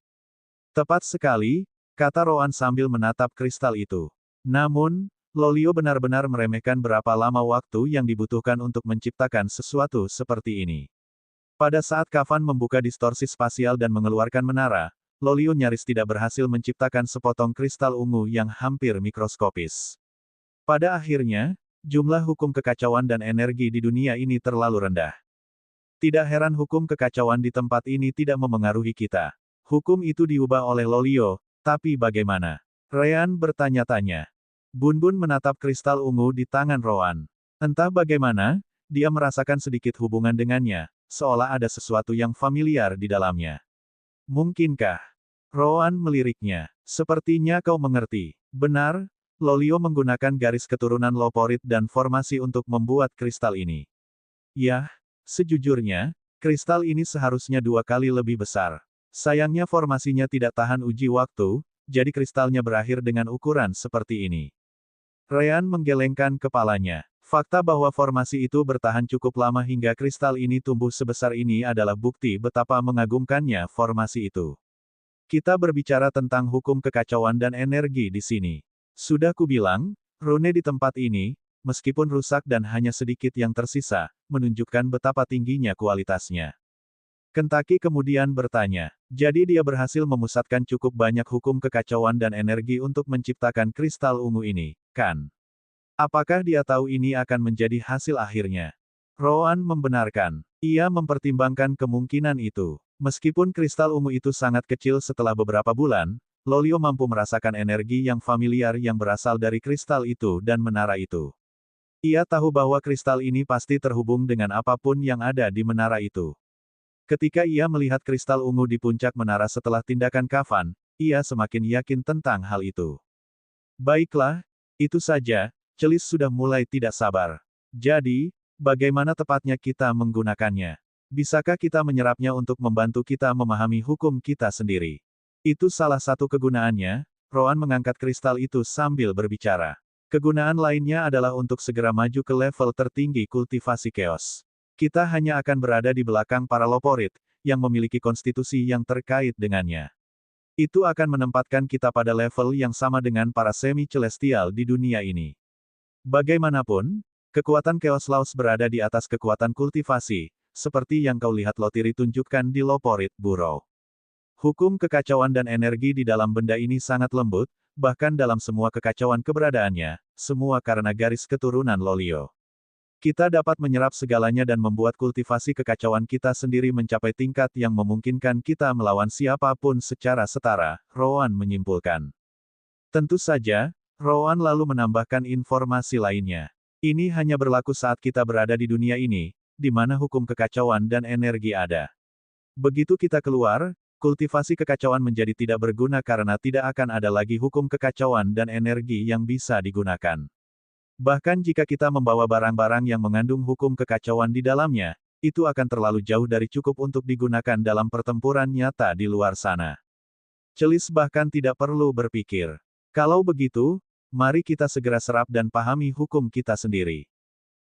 Tepat sekali, kata Roan sambil menatap kristal itu. Namun, Lolio benar-benar meremehkan berapa lama waktu yang dibutuhkan untuk menciptakan sesuatu seperti ini. Pada saat Kafan membuka distorsi spasial dan mengeluarkan menara, Lolio nyaris tidak berhasil menciptakan sepotong kristal ungu yang hampir mikroskopis. Pada akhirnya, jumlah hukum kekacauan dan energi di dunia ini terlalu rendah. Tidak heran hukum kekacauan di tempat ini tidak memengaruhi kita. Hukum itu diubah oleh Lolio, tapi bagaimana? Ryan bertanya-tanya. Bunbun menatap kristal ungu di tangan Roan. Entah bagaimana, dia merasakan sedikit hubungan dengannya, seolah ada sesuatu yang familiar di dalamnya. Mungkinkah? Roan meliriknya. Sepertinya kau mengerti. Benar, Lolio menggunakan garis keturunan Loporit dan formasi untuk membuat kristal ini. Yah, sejujurnya, kristal ini seharusnya 2 kali lebih besar. Sayangnya formasinya tidak tahan uji waktu, jadi kristalnya berakhir dengan ukuran seperti ini. Ryan menggelengkan kepalanya. Fakta bahwa formasi itu bertahan cukup lama hingga kristal ini tumbuh sebesar ini adalah bukti betapa mengagumkannya formasi itu. Kita berbicara tentang hukum kekacauan dan energi di sini. Sudah kubilang, rune di tempat ini, meskipun rusak dan hanya sedikit yang tersisa, menunjukkan betapa tingginya kualitasnya. Kentaki kemudian bertanya, jadi dia berhasil memusatkan cukup banyak hukum kekacauan dan energi untuk menciptakan kristal ungu ini, kan? Apakah dia tahu ini akan menjadi hasil akhirnya? Roan membenarkan. Ia mempertimbangkan kemungkinan itu. Meskipun kristal ungu itu sangat kecil setelah beberapa bulan, Lolio mampu merasakan energi yang familiar yang berasal dari kristal itu dan menara itu. Ia tahu bahwa kristal ini pasti terhubung dengan apapun yang ada di menara itu. Ketika ia melihat kristal ungu di puncak menara setelah tindakan Kafan, ia semakin yakin tentang hal itu. Baiklah, itu saja. Celis sudah mulai tidak sabar. Jadi, bagaimana tepatnya kita menggunakannya? Bisakah kita menyerapnya untuk membantu kita memahami hukum kita sendiri? Itu salah satu kegunaannya. Roan mengangkat kristal itu sambil berbicara. Kegunaan lainnya adalah untuk segera maju ke level tertinggi kultivasi chaos. Kita hanya akan berada di belakang para Loporit, yang memiliki konstitusi yang terkait dengannya. Itu akan menempatkan kita pada level yang sama dengan para semi-celestial di dunia ini. Bagaimanapun, kekuatan Chaos Laws berada di atas kekuatan kultivasi, seperti yang kau lihat Lotiri tunjukkan di Loporit Burrow. Hukum kekacauan dan energi di dalam benda ini sangat lembut, bahkan dalam semua kekacauan keberadaannya, semua karena garis keturunan Lolio. Kita dapat menyerap segalanya dan membuat kultivasi kekacauan kita sendiri mencapai tingkat yang memungkinkan kita melawan siapapun secara setara, Roan menyimpulkan. Tentu saja, Roan lalu menambahkan informasi lainnya. Ini hanya berlaku saat kita berada di dunia ini, di mana hukum kekacauan dan energi ada. Begitu kita keluar, kultivasi kekacauan menjadi tidak berguna karena tidak akan ada lagi hukum kekacauan dan energi yang bisa digunakan. Bahkan jika kita membawa barang-barang yang mengandung hukum kekacauan di dalamnya, itu akan terlalu jauh dari cukup untuk digunakan dalam pertempuran nyata di luar sana. Celis bahkan tidak perlu berpikir. Kalau begitu, mari kita segera serap dan pahami hukum kita sendiri.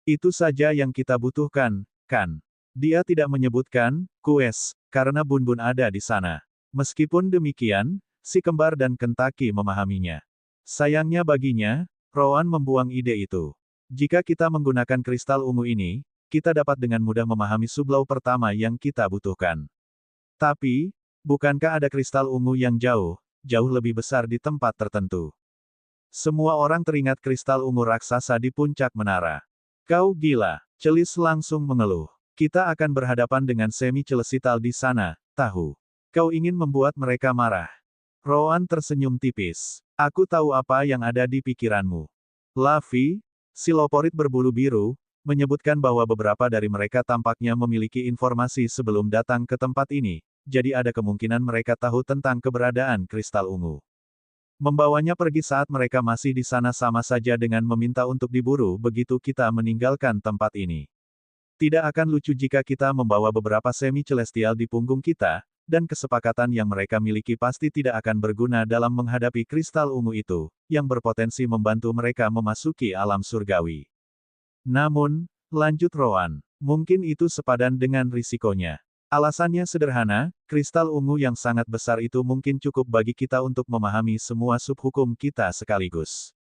Itu saja yang kita butuhkan, kan? Dia tidak menyebutkan quest, karena Bunbun ada di sana. Meskipun demikian, si kembar dan Kentaki memahaminya. Sayangnya baginya, Roan membuang ide itu. Jika kita menggunakan kristal ungu ini, kita dapat dengan mudah memahami sublau pertama yang kita butuhkan. Tapi, bukankah ada kristal ungu yang jauh lebih besar di tempat tertentu? Semua orang teringat kristal ungu raksasa di puncak menara. Kau gila, Celis langsung mengeluh. Kita akan berhadapan dengan semi-celestial di sana, tahu. Kau ingin membuat mereka marah. Roan tersenyum tipis. Aku tahu apa yang ada di pikiranmu. Lavi, si Loporit berbulu biru, menyebutkan bahwa beberapa dari mereka tampaknya memiliki informasi sebelum datang ke tempat ini, jadi ada kemungkinan mereka tahu tentang keberadaan kristal ungu. Membawanya pergi saat mereka masih di sana sama saja dengan meminta untuk diburu begitu kita meninggalkan tempat ini. Tidak akan lucu jika kita membawa beberapa semi-celestial di punggung kita, dan kesepakatan yang mereka miliki pasti tidak akan berguna dalam menghadapi kristal ungu itu, yang berpotensi membantu mereka memasuki alam surgawi. Namun, Lanjut Rowan. Mungkin itu sepadan dengan risikonya. Alasannya sederhana, kristal ungu yang sangat besar itu mungkin cukup bagi kita untuk memahami semua subhukum kita sekaligus.